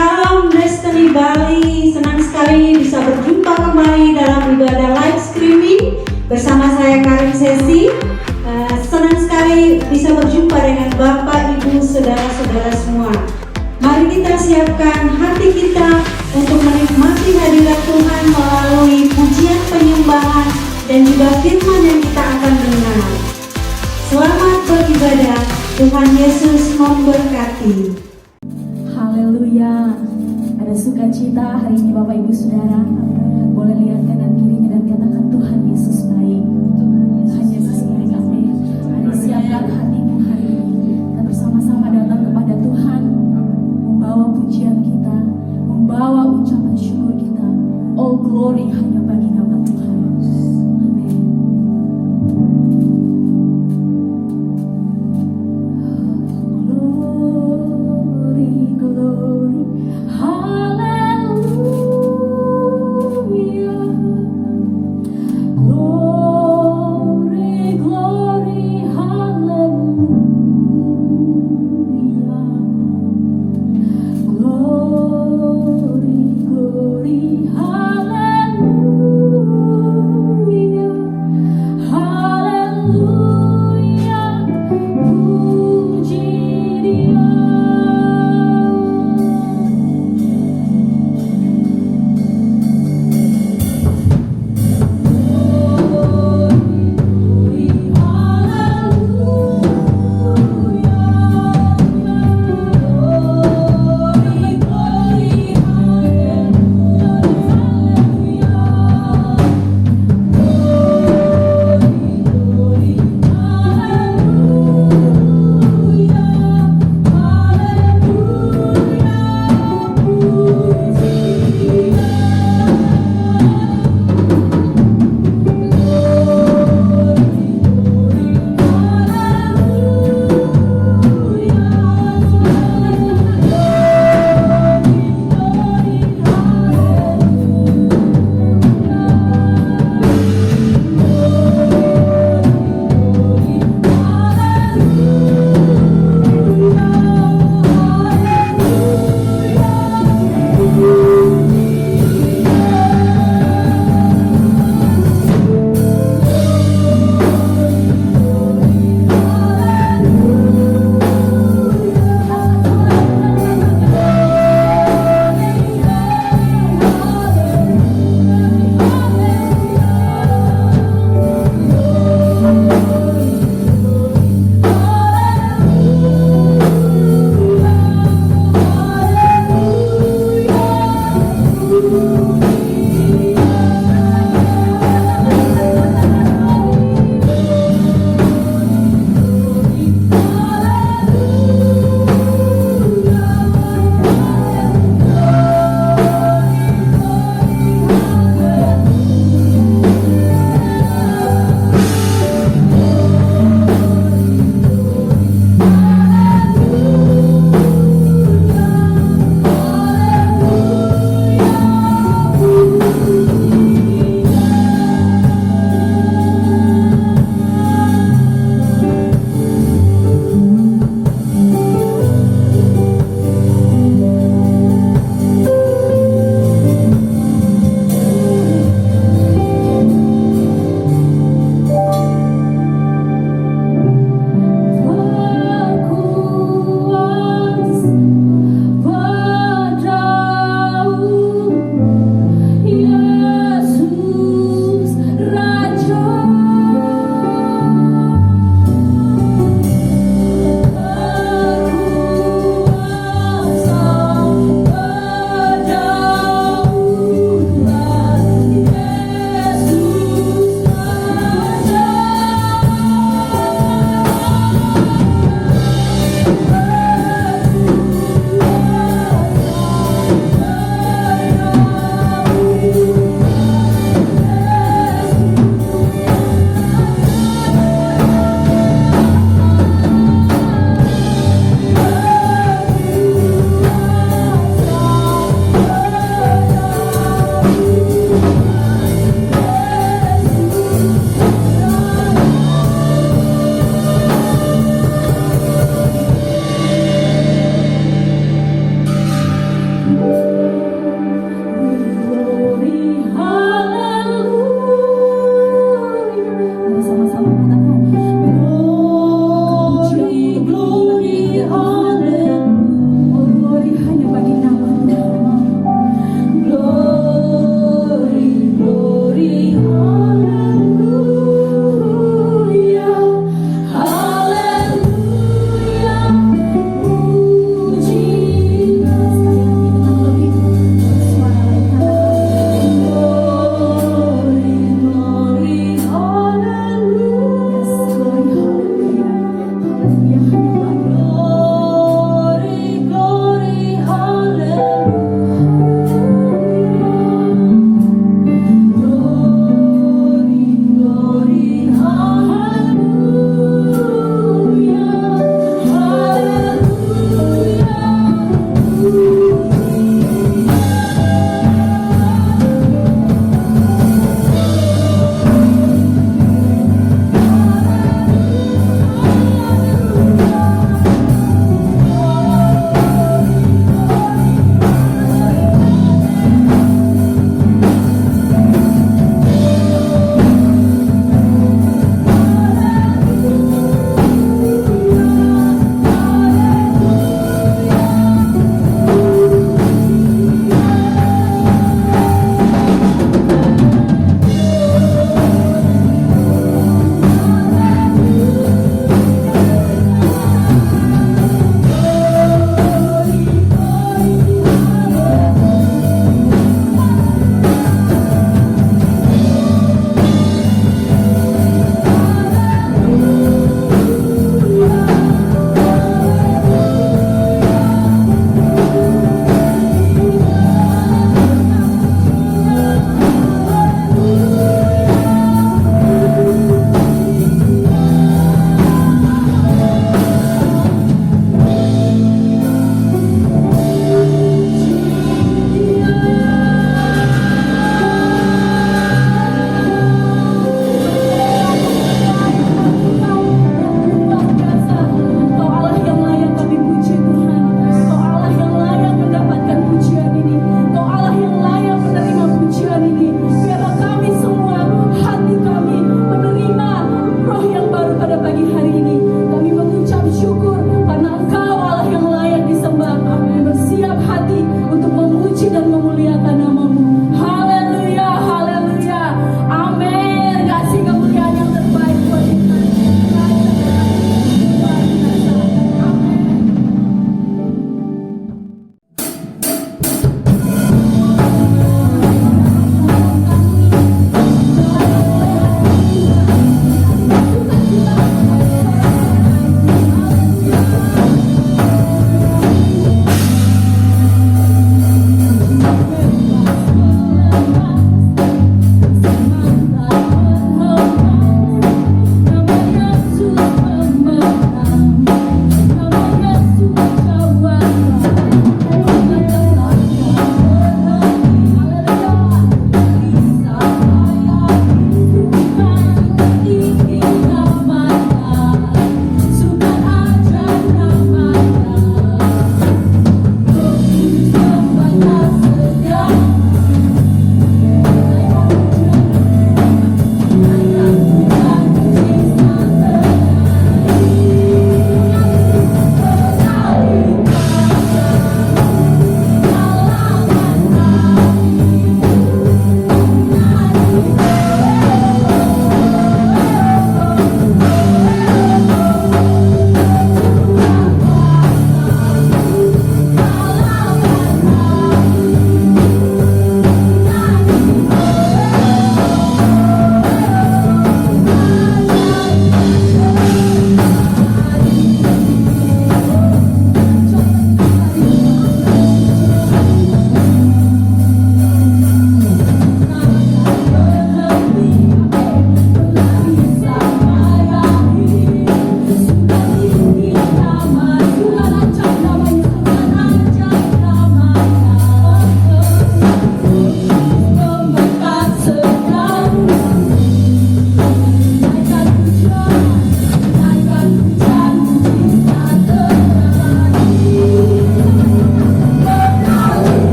Shalom Destiny Bali, senang sekali bisa berjumpa kembali dalam ibadah live streaming bersama saya Karin Sesi. Senang sekali bisa berjumpa dengan Bapak, Ibu, Saudara-saudara semua. Mari kita siapkan hati kita untuk menikmati hadirat Tuhan melalui pujian penyembahan dan juga firman yang kita akan dengar. Selamat beribadah, Tuhan Yesus memberkati. Haleluya. Ada sukacita hari ini Bapak Ibu Saudara. Boleh lihat kanan kirinya dan katakan Tuhan Yesus baik. Tuhan Yesus baik. Amin. Mari siapkan hatimu hari ini. Kita bersama-sama datang kepada Tuhan, membawa pujian kita, membawa ucapan syukur kita. All glory hanya bagi nama Tuhan. Amin. Glory, hallelujah. Glory, glory, hallelujah. Glory, glory, hallelujah. Hallelujah. Puji Dia. Hallelujah.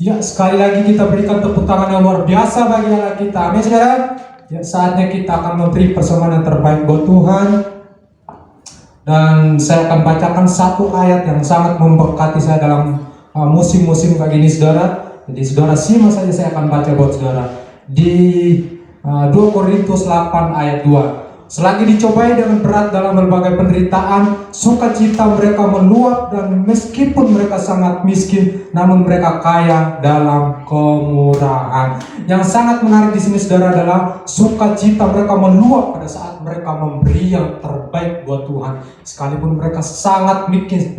Ya, sekali lagi kita berikan tepuk tangan yang luar biasa bagi Allah kita. Amin, saudara. Ya, saatnya kita akan memberi persembahan yang terbaik buat Tuhan. Dan saya akan bacakan satu ayat yang sangat memberkati saya dalam musim-musim kayak gini, saudara. Jadi saudara simak saja, saya akan baca buat saudara. Di 2 Korintus 8 ayat 2. Selagi dicobai dengan berat dalam berbagai penderitaan, sukacita mereka meluap, dan meskipun mereka sangat miskin, namun mereka kaya dalam kemurahan. Yang sangat menarik di sini, saudara, adalah sukacita mereka meluap pada saat mereka memberi yang terbaik buat Tuhan, sekalipun mereka sangat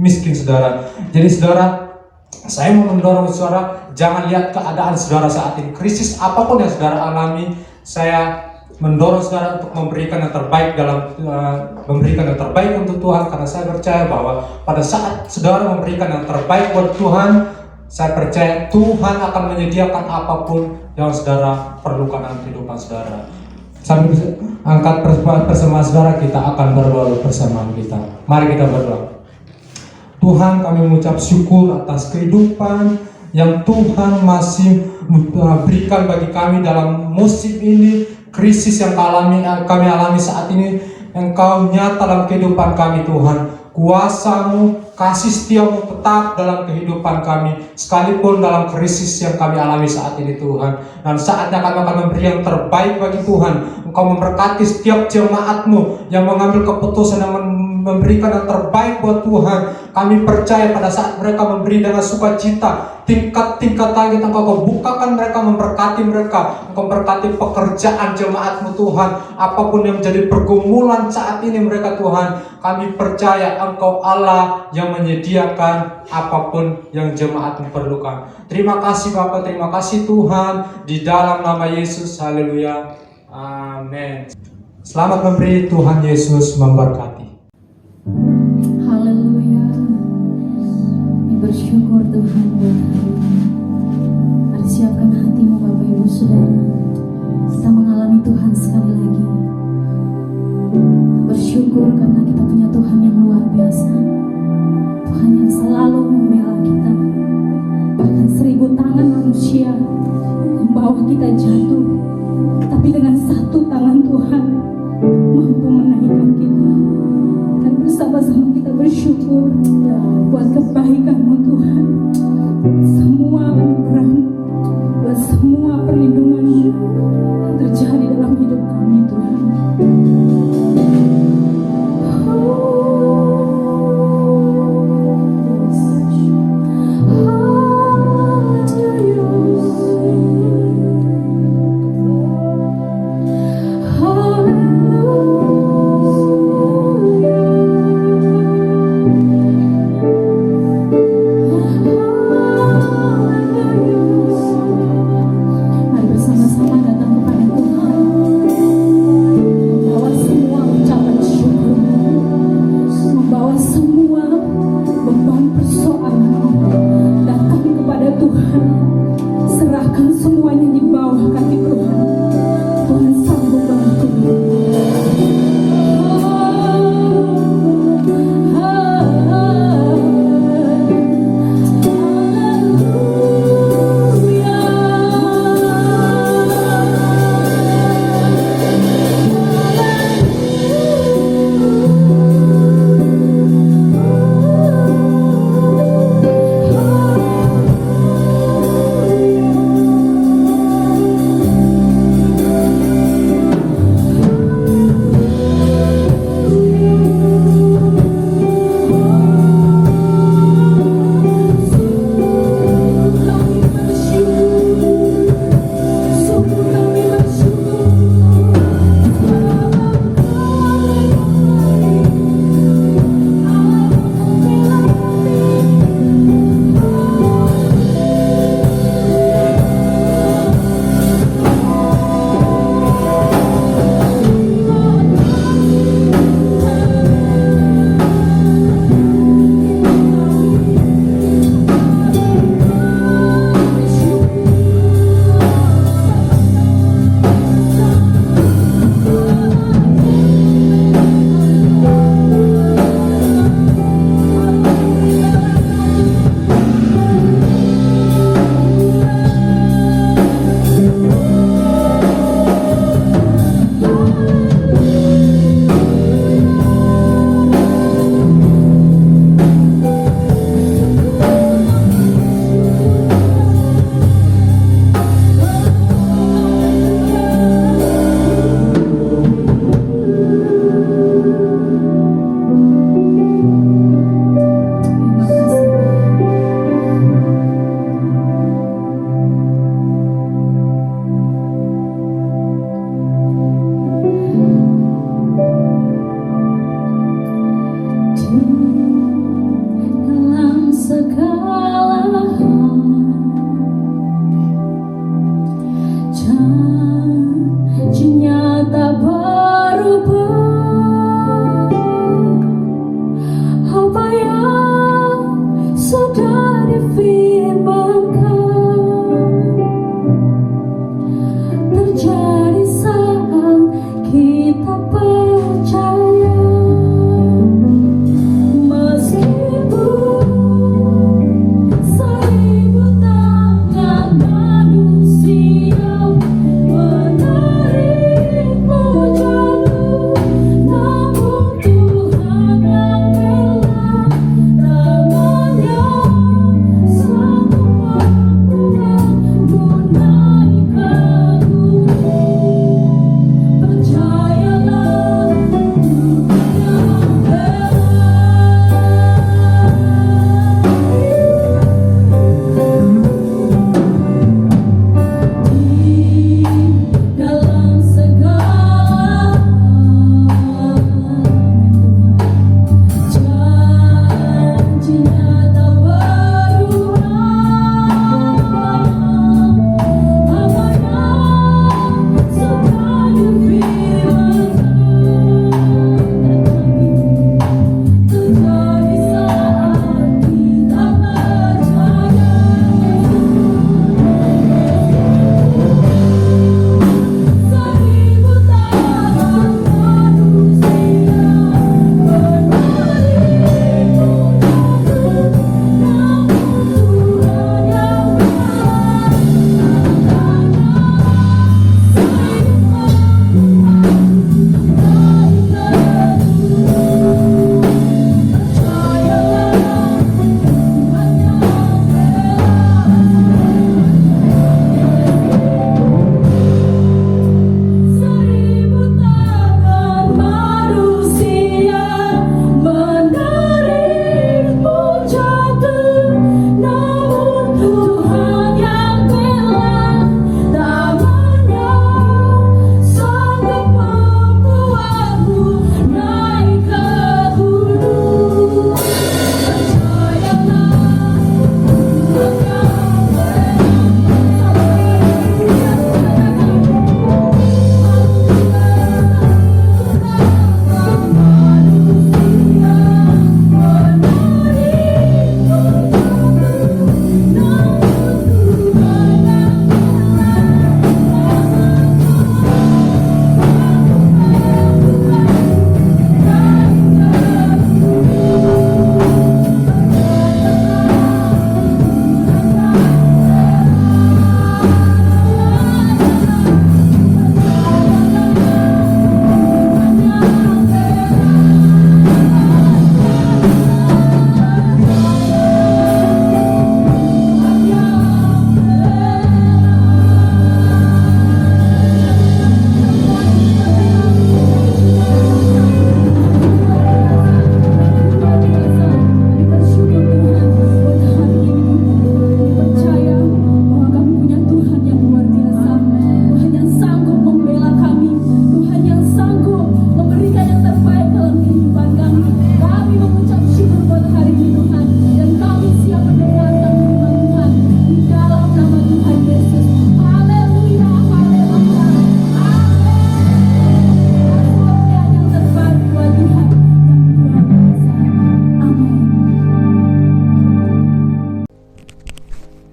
miskin, saudara. Jadi, saudara, saya mau mendorong saudara, jangan lihat keadaan saudara saat ini, krisis apapun yang saudara alami. Saya mendorong saudara untuk memberikan yang terbaik memberikan yang terbaik untuk Tuhan, karena saya percaya bahwa pada saat saudara memberikan yang terbaik buat Tuhan, saya percaya Tuhan akan menyediakan apapun yang saudara perlukan dalam kehidupan saudara. Sambil angkat persembahan saudara, kita akan berdoa bersama kita. Mari kita berdoa. Tuhan, kami mengucap syukur atas kehidupan yang Tuhan masih berikan bagi kami dalam musim ini, krisis yang kami alami saat ini. Engkau nyata dalam kehidupan kami, Tuhan. Kuasa-Mu, kasih setia-Mu tetap dalam kehidupan kami, sekalipun dalam krisis yang kami alami saat ini, Tuhan. Dan saatnya kami akan memberi yang terbaik bagi Tuhan. Engkau memberkati setiap jemaat-Mu yang mengambil keputusan yang memberikan yang terbaik buat Tuhan. Kami percaya pada saat mereka memberi dengan sukacita, tingkat-tingkat langit Engkau bukakan mereka, memberkati mereka. Engkau memberkati pekerjaan jemaat-Mu, Tuhan. Apapun yang menjadi pergumulan saat ini mereka, Tuhan, kami percaya Engkau Allah yang menyediakan apapun yang jemaat-Mu perlukan. Terima kasih Bapa, terima kasih Tuhan, di dalam nama Yesus. Haleluya, amin. Selamat memberi, Tuhan Yesus memberkati. Haleluya. Kami bersyukur Tuhan buat hari ini. Mari siapkan hatimu Bapak Ibu Saudara. Kita mengalami Tuhan sekali lagi. Bersyukur karena kita punya Tuhan yang luar biasa. Tuhan yang selalu membela kita. Bahkan 1000 tangan manusia membawa kita jatuh, tapi dengan satu tangan Tuhan mampu menaikkan kita. Dan bersama-sama kita bersyukur buat kebaikan-Mu Tuhan, semua anugerah-Mu, buat semua perlindungan-Mu yang terjadi dalam hidup kami Tuhan.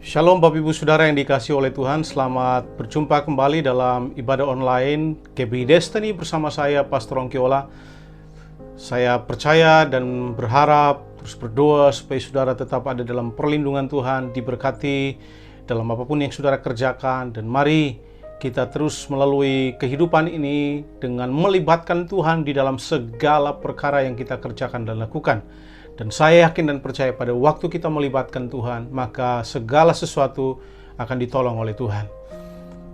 Shalom Bapak Ibu Saudara yang dikasihi oleh Tuhan. Selamat berjumpa kembali dalam ibadah online KBI Destiny bersama saya Pastor Ongkiola. Saya percaya dan berharap, terus berdoa supaya saudara tetap ada dalam perlindungan Tuhan, diberkati dalam apapun yang saudara kerjakan. Dan mari kita terus melalui kehidupan ini dengan melibatkan Tuhan di dalam segala perkara yang kita kerjakan dan lakukan. Dan saya yakin dan percaya pada waktu kita melibatkan Tuhan, maka segala sesuatu akan ditolong oleh Tuhan.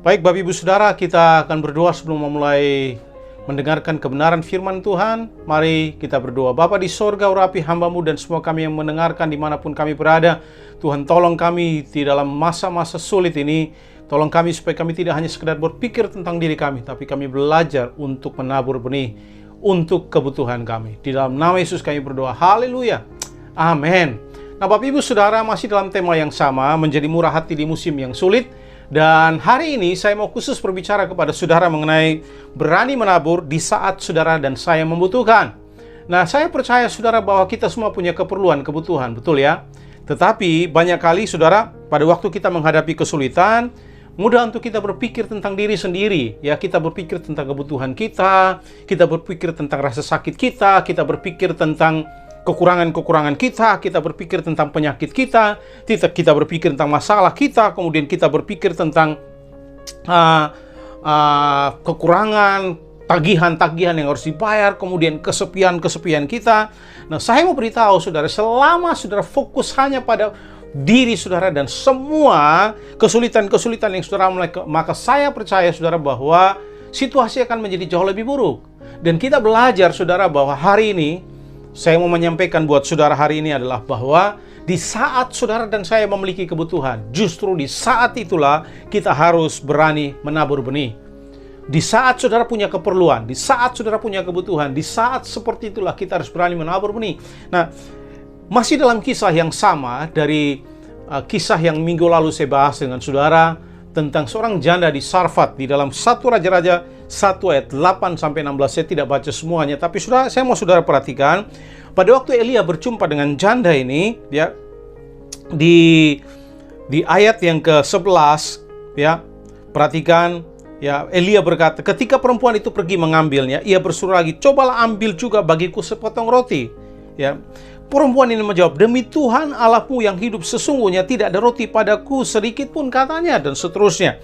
Baik Bapak Ibu Saudara, kita akan berdoa sebelum memulai mendengarkan kebenaran firman Tuhan. Mari kita berdoa. Bapa di sorga, urapi hamba-Mu dan semua kami yang mendengarkan dimanapun kami berada. Tuhan, tolong kami di dalam masa-masa sulit ini. Tolong kami supaya kami tidak hanya sekedar berpikir tentang diri kami, tapi kami belajar untuk menabur benih untuk kebutuhan kami. Di dalam nama Yesus kami berdoa. Haleluya. Amin. Nah Bapak Ibu Saudara, masih dalam tema yang sama, menjadi murah hati di musim yang sulit. Dan hari ini saya mau khusus berbicara kepada saudara mengenai berani menabur di saat saudara dan saya membutuhkan. Nah, saya percaya saudara bahwa kita semua punya keperluan, kebutuhan, betul ya? Tetapi banyak kali saudara, pada waktu kita menghadapi kesulitan, mudah untuk kita berpikir tentang diri sendiri. Ya, kita berpikir tentang kebutuhan kita berpikir tentang rasa sakit kita berpikir tentang kekurangan-kekurangan kita berpikir tentang penyakit kita berpikir tentang masalah kita, kemudian kita berpikir tentang kekurangan, tagihan-tagihan yang harus dibayar, kemudian kesepian-kesepian kita. Nah, saya mau beritahu saudara, selama saudara fokus hanya pada diri saudara dan semua kesulitan-kesulitan yang saudara mulai, maka saya percaya saudara bahwa situasi akan menjadi jauh lebih buruk. Dan kita belajar saudara bahwa hari ini, saya mau menyampaikan buat saudara hari ini adalah bahwa di saat saudara dan saya memiliki kebutuhan, justru di saat itulah kita harus berani menabur benih. Di saat saudara punya keperluan, di saat saudara punya kebutuhan, di saat seperti itulah kita harus berani menabur benih. Nah, masih dalam kisah yang sama dari kisah yang minggu lalu saya bahas dengan saudara tentang seorang janda di Sarfat di dalam 1 Raja-Raja 1 ayat 8-16. Saya tidak baca semuanya, tapi saya mau saudara perhatikan pada waktu Elia berjumpa dengan janda ini, ya, di ayat yang ke-11, ya, perhatikan, ya, Elia berkata, ketika perempuan itu pergi mengambilnya, ia bersuruh lagi, cobalah ambil juga bagiku sepotong roti. Ya, perempuan ini menjawab, demi Tuhan Allahmu yang hidup sesungguhnya tidak ada roti padaku sedikit pun, katanya, dan seterusnya.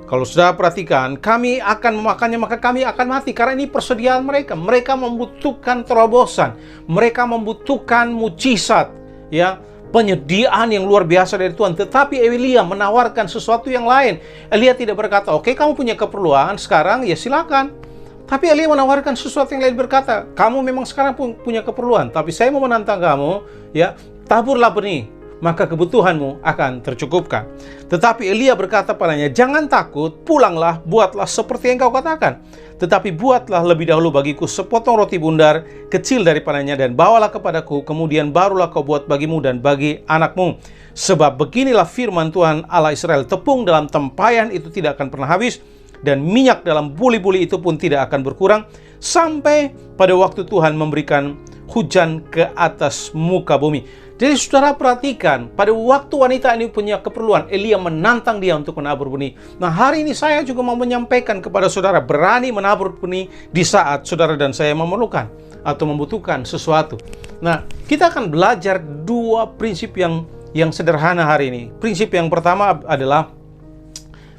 Kalau sudah perhatikan, kami akan memakannya maka kami akan mati, karena ini persediaan mereka. Mereka membutuhkan terobosan, mereka membutuhkan mujizat, ya, penyediaan yang luar biasa dari Tuhan. Tetapi Elia menawarkan sesuatu yang lain. Elia tidak berkata, oke, kamu punya keperluan sekarang, ya silakan. Tapi Elia menawarkan sesuatu yang lain, berkata, kamu memang sekarang punya keperluan, tapi saya mau menantang kamu, ya, taburlah benih, maka kebutuhanmu akan tercukupkan. Tetapi Elia berkata padanya, jangan takut, pulanglah, buatlah seperti yang kau katakan. Tetapi buatlah lebih dahulu bagiku sepotong roti bundar kecil daripadanya dan bawalah kepadaku, kemudian barulah kau buat bagimu dan bagi anakmu. Sebab beginilah firman Tuhan Allah Israel, tepung dalam tempayan itu tidak akan pernah habis, dan minyak dalam buli-buli itu pun tidak akan berkurang, sampai pada waktu Tuhan memberikan hujan ke atas muka bumi. Jadi saudara perhatikan, pada waktu wanita ini punya keperluan, Elia menantang dia untuk menabur benih. Nah, hari ini saya juga mau menyampaikan kepada saudara, berani menabur benih di saat saudara dan saya memerlukan atau membutuhkan sesuatu. Nah, kita akan belajar dua prinsip yang sederhana hari ini. Prinsip yang pertama adalah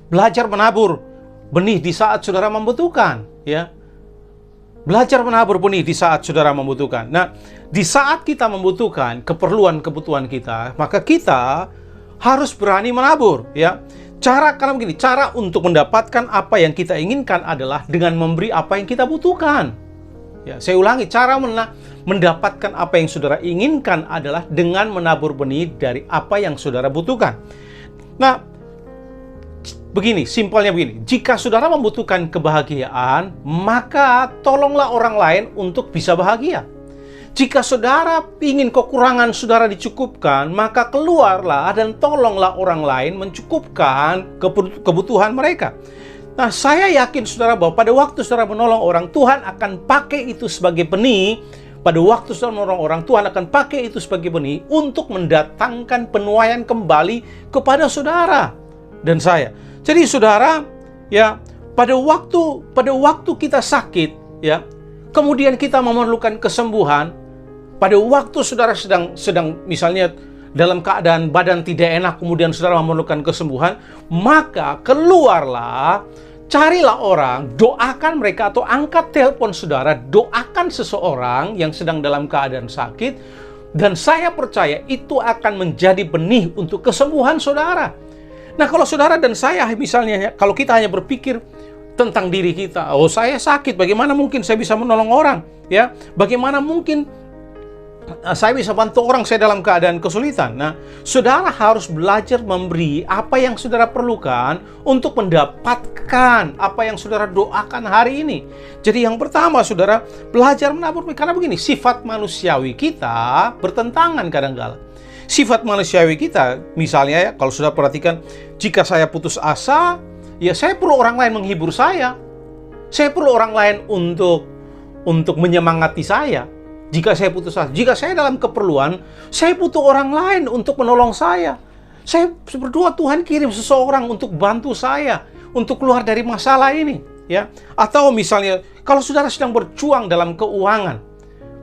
belajar menabur benih di saat saudara membutuhkan, ya. Belajar menabur benih di saat saudara membutuhkan. Nah, di saat kita membutuhkan keperluan-kebutuhan kita, maka kita harus berani menabur, ya. Karena begini, cara untuk mendapatkan apa yang kita inginkan adalah dengan memberi apa yang kita butuhkan. Ya, saya ulangi, cara mendapatkan apa yang saudara inginkan adalah dengan menabur benih dari apa yang saudara butuhkan. Nah, begini, simpelnya begini, jika saudara membutuhkan kebahagiaan, maka tolonglah orang lain untuk bisa bahagia. Jika saudara ingin kekurangan saudara dicukupkan, maka keluarlah dan tolonglah orang lain mencukupkan kebutuhan mereka. Nah, saya yakin saudara bahwa pada waktu saudara menolong orang, Tuhan akan pakai itu sebagai benih pada waktu saudara menolong orang, Tuhan akan pakai itu sebagai benih untuk mendatangkan penuaian kembali kepada saudara dan saya. Jadi saudara, ya, pada waktu kita sakit, ya, kemudian kita memerlukan kesembuhan, pada waktu saudara sedang misalnya dalam keadaan badan tidak enak, kemudian saudara memerlukan kesembuhan, maka keluarlah, carilah orang, doakan mereka atau angkat telepon saudara, doakan seseorang yang sedang dalam keadaan sakit, dan saya percaya itu akan menjadi benih untuk kesembuhan saudara. Nah, kalau saudara dan saya misalnya, kalau kita hanya berpikir tentang diri kita, oh saya sakit, bagaimana mungkin saya bisa menolong orang? Ya, bagaimana mungkin saya bisa bantu orang saya dalam keadaan kesulitan? Nah, saudara harus belajar memberi apa yang saudara perlukan untuk mendapatkan apa yang saudara doakan hari ini. Jadi yang pertama, saudara belajar menabur, karena begini, sifat manusiawi kita bertentangan kadang-kala. Sifat manusiawi kita, misalnya ya, kalau sudah perhatikan, jika saya putus asa, ya saya perlu orang lain menghibur saya. Saya perlu orang lain untuk menyemangati saya. Jika saya putus asa, jika saya dalam keperluan, saya butuh orang lain untuk menolong saya. Saya berdoa, Tuhan kirim seseorang untuk bantu saya untuk keluar dari masalah ini, ya. Atau misalnya kalau saudara sedang berjuang dalam keuangan,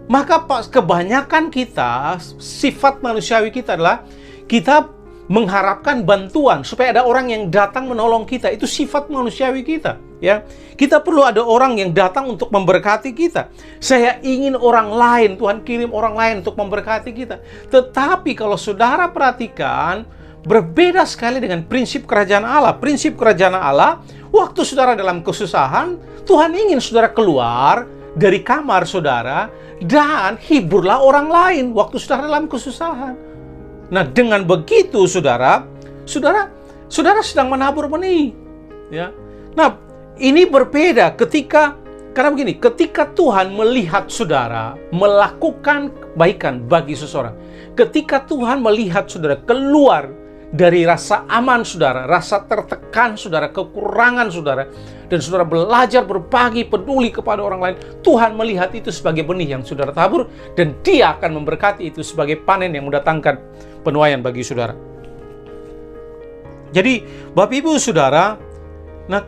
maka kebanyakan kita, sifat manusiawi kita adalah kita mengharapkan bantuan supaya ada orang yang datang menolong kita. Itu sifat manusiawi kita, ya. Kita perlu ada orang yang datang untuk memberkati kita. Saya ingin orang lain, Tuhan kirim orang lain untuk memberkati kita. Tetapi kalau saudara perhatikan, berbeda sekali dengan prinsip kerajaan Allah. Prinsip kerajaan Allah, waktu saudara dalam kesusahan, Tuhan ingin saudara keluar dari kamar saudara dan hiburlah orang lain waktu saudara dalam kesusahan. Nah, dengan begitu saudara sedang menabur benih, ya. Nah, ini berbeda karena begini, ketika Tuhan melihat saudara melakukan kebaikan bagi seseorang, ketika Tuhan melihat saudara keluar dari rasa aman saudara, rasa tertekan saudara, kekurangan saudara, dan saudara belajar berbagi, peduli kepada orang lain, Tuhan melihat itu sebagai benih yang saudara tabur, dan Dia akan memberkati itu sebagai panen yang mendatangkan penuaian bagi saudara. Jadi, Bapak Ibu Saudara, nah,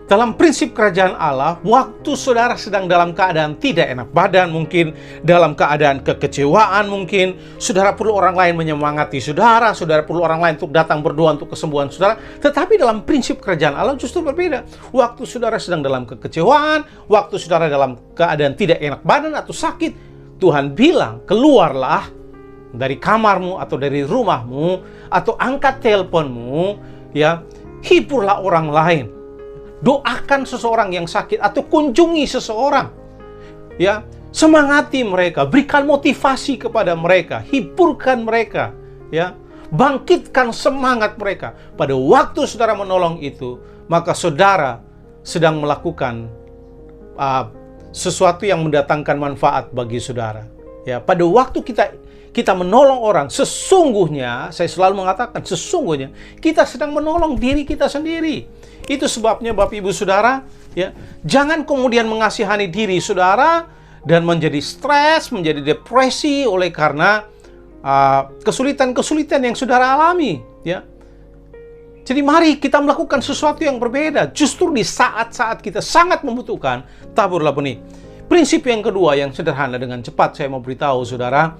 dalam prinsip kerajaan Allah, waktu saudara sedang dalam keadaan tidak enak badan, mungkin dalam keadaan kekecewaan, mungkin saudara perlu orang lain menyemangati saudara, saudara perlu orang lain untuk datang berdoa untuk kesembuhan saudara. Tetapi dalam prinsip kerajaan Allah justru berbeda. Waktu saudara sedang dalam kekecewaan, waktu saudara dalam keadaan tidak enak badan atau sakit, Tuhan bilang, keluarlah dari kamarmu atau dari rumahmu atau angkat teleponmu, ya, hiburlah orang lain. Doakan seseorang yang sakit atau kunjungi seseorang, ya, semangati mereka, berikan motivasi kepada mereka, hiburkan mereka, ya, bangkitkan semangat mereka. Pada waktu saudara menolong itu, maka saudara sedang melakukan sesuatu yang mendatangkan manfaat bagi saudara. Ya, pada waktu kita menolong orang, sesungguhnya, saya selalu mengatakan, sesungguhnya kita sedang menolong diri kita sendiri. Itu sebabnya Bapak Ibu Saudara, ya, jangan kemudian mengasihani diri saudara dan menjadi stres, menjadi depresi oleh karena kesulitan-kesulitan yang saudara alami, ya. Jadi mari kita melakukan sesuatu yang berbeda. Justru di saat-saat kita sangat membutuhkan, taburlah benih. Prinsip yang kedua yang sederhana, dengan cepat saya mau beritahu saudara,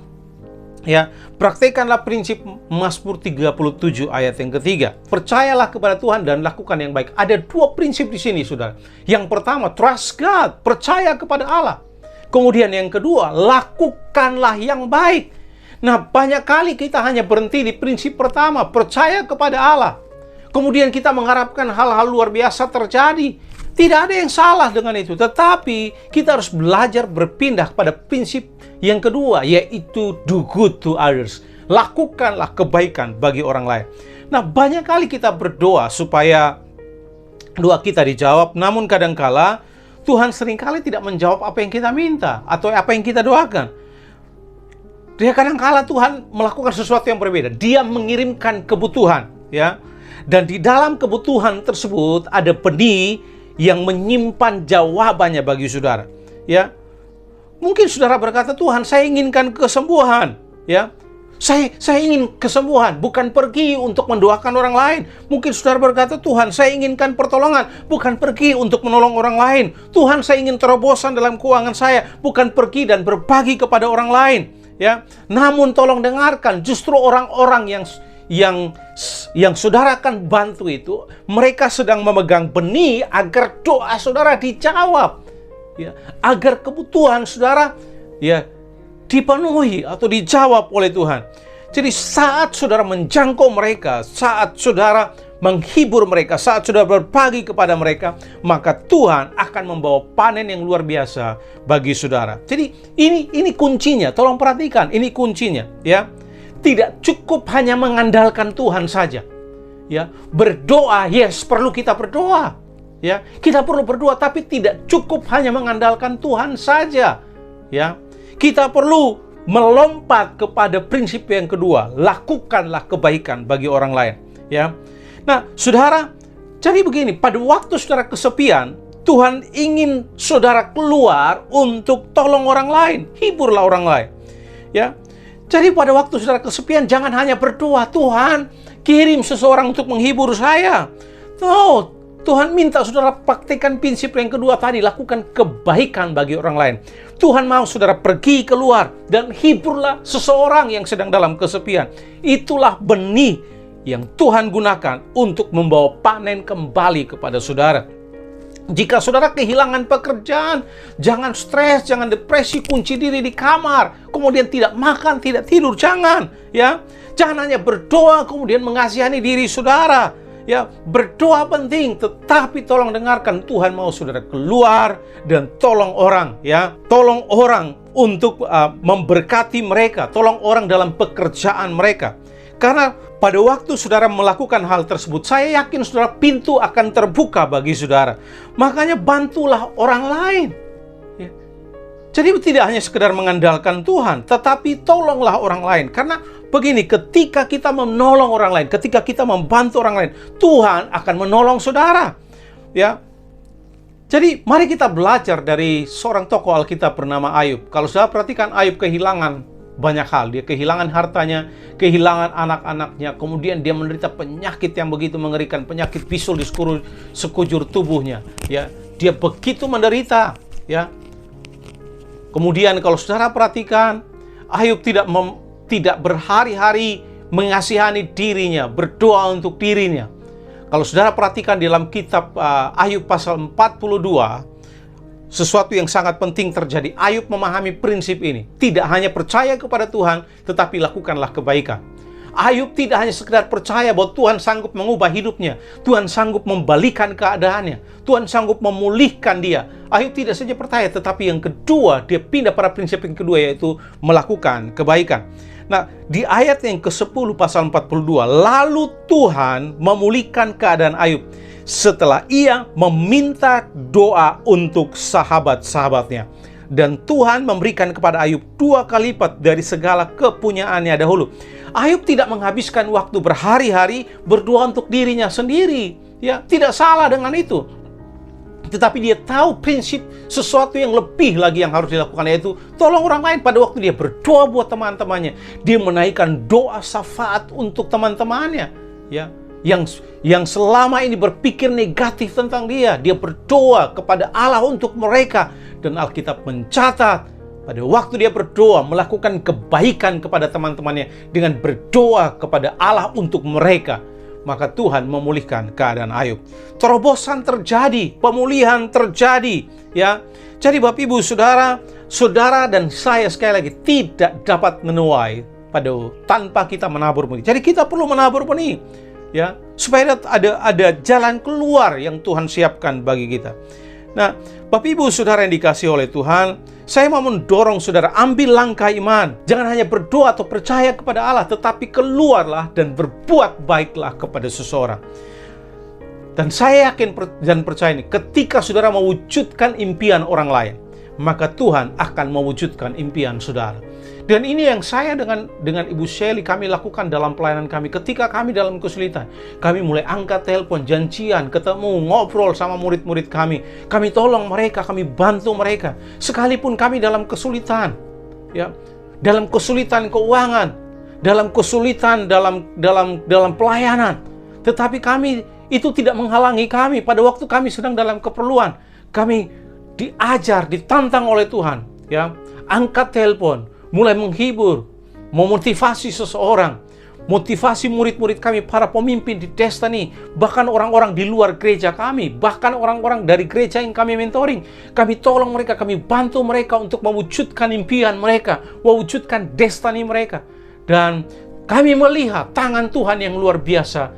ya, praktekkanlah prinsip Mazmur 37 ayat yang ketiga. Percayalah kepada Tuhan dan lakukan yang baik. Ada dua prinsip di sini, saudara. Yang pertama, trust God, percaya kepada Allah. Kemudian yang kedua, lakukanlah yang baik. Nah, banyak kali kita hanya berhenti di prinsip pertama, percaya kepada Allah. Kemudian kita mengharapkan hal-hal luar biasa terjadi. Tidak ada yang salah dengan itu, tetapi kita harus belajar berpindah pada prinsip yang kedua, yaitu do good to others. Lakukanlah kebaikan bagi orang lain. Nah, banyak kali kita berdoa supaya doa kita dijawab, namun kadangkala Tuhan seringkali tidak menjawab apa yang kita minta atau apa yang kita doakan. Dia kadangkala Tuhan melakukan sesuatu yang berbeda. Dia mengirimkan kebutuhan, ya. Dan di dalam kebutuhan tersebut ada benih yang menyimpan jawabannya bagi saudara, ya. mungkin saudara berkata, Tuhan, saya inginkan kesembuhan, ya. Saya ingin kesembuhan, bukan pergi untuk mendoakan orang lain. Mungkin saudara berkata, Tuhan, saya inginkan pertolongan, bukan pergi untuk menolong orang lain. Tuhan, saya ingin terobosan dalam keuangan saya, bukan pergi dan berbagi kepada orang lain. Ya, namun tolong dengarkan, justru orang-orang yang saudara akan bantu itu, mereka sedang memegang benih agar doa saudara dijawab, ya, agar kebutuhan saudara, ya, dipenuhi atau dijawab oleh Tuhan. Jadi saat saudara menjangkau mereka, saat saudara menghibur mereka, saat saudara berbagi kepada mereka, maka Tuhan akan membawa panen yang luar biasa bagi saudara. Jadi ini kuncinya, tolong perhatikan, ini kuncinya, ya. Tidak cukup hanya mengandalkan Tuhan saja. Ya, berdoa, yes, perlu kita berdoa. Ya, kita perlu berdoa, tapi tidak cukup hanya mengandalkan Tuhan saja. Ya, kita perlu melompat kepada prinsip yang kedua, lakukanlah kebaikan bagi orang lain. Ya, nah, saudara, jadi begini, pada waktu saudara kesepian, Tuhan ingin saudara keluar untuk tolong orang lain, hiburlah orang lain. Ya, jadi pada waktu saudara kesepian, jangan hanya berdoa, Tuhan, kirim seseorang untuk menghibur saya. No, Tuhan minta saudara praktikkan prinsip yang kedua tadi, lakukan kebaikan bagi orang lain. Tuhan mau saudara pergi keluar dan hiburlah seseorang yang sedang dalam kesepian. Itulah benih yang Tuhan gunakan untuk membawa panen kembali kepada saudara. Jika saudara kehilangan pekerjaan, jangan stres, jangan depresi, kunci diri di kamar, kemudian tidak makan, tidak tidur, jangan, ya. Jangan hanya berdoa kemudian mengasihani diri saudara, ya. Berdoa penting, tetapi tolong dengarkan, Tuhan mau saudara keluar dan tolong orang, ya. Tolong orang untuk memberkati mereka, tolong orang dalam pekerjaan mereka. Karena pada waktu saudara melakukan hal tersebut, saya yakin saudara, pintu akan terbuka bagi saudara. Makanya bantulah orang lain. Ya. Jadi tidak hanya sekedar mengandalkan Tuhan, tetapi tolonglah orang lain. Karena begini, ketika kita menolong orang lain, ketika kita membantu orang lain, Tuhan akan menolong saudara. Ya. Jadi mari kita belajar dari seorang tokoh Alkitab bernama Ayub. Kalau saudara perhatikan, Ayub kehilangan banyak hal. Dia kehilangan hartanya, kehilangan anak-anaknya, kemudian dia menderita penyakit yang begitu mengerikan, penyakit bisul di sekujur tubuhnya. Ya, dia begitu menderita. Ya, kemudian kalau saudara perhatikan, Ayub tidak berhari-hari mengasihani dirinya, berdoa untuk dirinya. Kalau saudara perhatikan di dalam kitab Ayub pasal 42, sesuatu yang sangat penting terjadi. Ayub memahami prinsip ini. Tidak hanya percaya kepada Tuhan, tetapi lakukanlah kebaikan. Ayub tidak hanya sekedar percaya bahwa Tuhan sanggup mengubah hidupnya, Tuhan sanggup membalikan keadaannya, Tuhan sanggup memulihkan dia. Ayub tidak saja percaya, tetapi yang kedua, dia pindah pada prinsip yang kedua, yaitu melakukan kebaikan. Nah, di ayat yang ke-10 pasal 42, lalu Tuhan memulihkan keadaan Ayub setelah ia meminta doa untuk sahabat-sahabatnya. Dan Tuhan memberikan kepada Ayub 2 kali lipat dari segala kepunyaannya dahulu. Ayub tidak menghabiskan waktu berhari-hari berdoa untuk dirinya sendiri. Ya, tidak salah dengan itu. Tetapi dia tahu prinsip sesuatu yang lebih lagi yang harus dilakukan, yaitu tolong orang lain. Pada waktu dia berdoa buat teman-temannya, dia menaikkan doa syafaat untuk teman-temannya. Ya, yang selama ini berpikir negatif tentang dia berdoa kepada Allah untuk mereka. Dan Alkitab mencatat, pada waktu dia berdoa, melakukan kebaikan kepada teman-temannya dengan berdoa kepada Allah untuk mereka, maka Tuhan memulihkan keadaan Ayub. Terobosan terjadi, pemulihan terjadi, ya. Jadi Bapak Ibu Saudara, saudara dan saya sekali lagi tidak dapat menuai tanpa kita menabur benih. Jadi kita perlu menabur benih, ya, supaya ada jalan keluar yang Tuhan siapkan bagi kita. Nah, Bapak Ibu Saudara yang dikasihi oleh Tuhan, saya mau mendorong saudara ambil langkah iman. Jangan hanya berdoa atau percaya kepada Allah, tetapi keluarlah dan berbuat baiklah kepada seseorang. Dan saya yakin dan percaya ini, ketika saudara mewujudkan impian orang lain, maka Tuhan akan mewujudkan impian saudara. Dan ini yang saya dengan Ibu Shelly kami lakukan dalam pelayanan kami. Ketika kami dalam kesulitan, kami mulai angkat telepon, janjian, ketemu, ngobrol sama murid-murid kami. Kami tolong mereka, kami bantu mereka. Sekalipun kami dalam kesulitan, ya, dalam kesulitan keuangan, dalam kesulitan dalam pelayanan, tetapi kami itu tidak menghalangi kami. Pada waktu kami sedang dalam keperluan, kami diajar, ditantang oleh Tuhan, ya, angkat telepon, mulai menghibur, memotivasi seseorang, motivasi murid-murid kami, para pemimpin di Destiny, bahkan orang-orang di luar gereja kami, bahkan orang-orang dari gereja yang kami mentoring. Kami tolong mereka, kami bantu mereka untuk mewujudkan impian mereka, mewujudkan destiny mereka. Dan kami melihat tangan Tuhan yang luar biasa,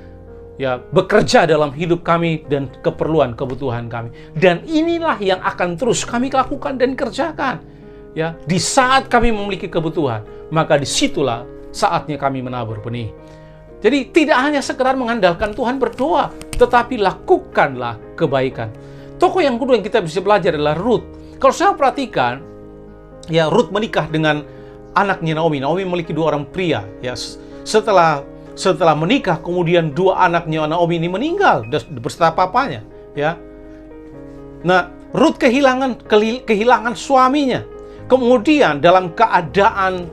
ya, bekerja dalam hidup kami dan keperluan kebutuhan kami. Dan inilah yang akan terus kami lakukan dan kerjakan. Ya, di saat kami memiliki kebutuhan, maka disitulah saatnya kami menabur benih. Jadi tidak hanya sekedar mengandalkan Tuhan berdoa, tetapi lakukanlah kebaikan. Tokoh yang kedua yang kita bisa belajar adalah Ruth. Kalau saya perhatikan, ya, Ruth menikah dengan anaknya Naomi. Naomi memiliki 2 orang pria. Ya, setelah menikah, kemudian 2 anaknya Naomi ini meninggal beserta papanya. Ya, nah, Ruth kehilangan suaminya. Kemudian dalam keadaan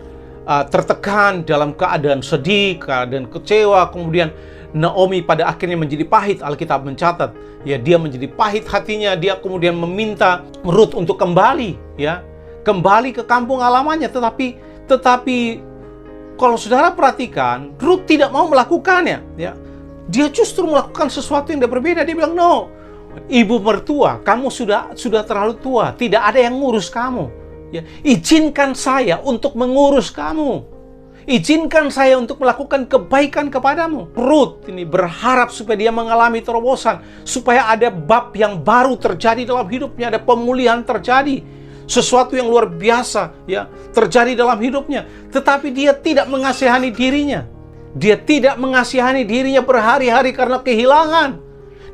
tertekan, dalam keadaan sedih, keadaan kecewa, kemudian Naomi pada akhirnya menjadi pahit. Alkitab mencatat, ya, dia menjadi pahit hatinya. Dia kemudian meminta Ruth untuk kembali, ya, kembali ke kampung halamannya. Tetapi kalau saudara perhatikan, Ruth tidak mau melakukannya, ya. Dia justru melakukan sesuatu yang berbeda. Dia bilang, "No, ibu mertua, kamu sudah terlalu tua. Tidak ada yang ngurus kamu. Ya, izinkan saya untuk mengurus kamu. Izinkan saya untuk melakukan kebaikan kepadamu." Ruth ini berharap supaya dia mengalami terobosan, supaya ada bab yang baru terjadi dalam hidupnya, ada pemulihan terjadi, sesuatu yang luar biasa, ya, terjadi dalam hidupnya. Tetapi dia tidak mengasihani dirinya. Dia tidak mengasihani dirinya berhari-hari karena kehilangan.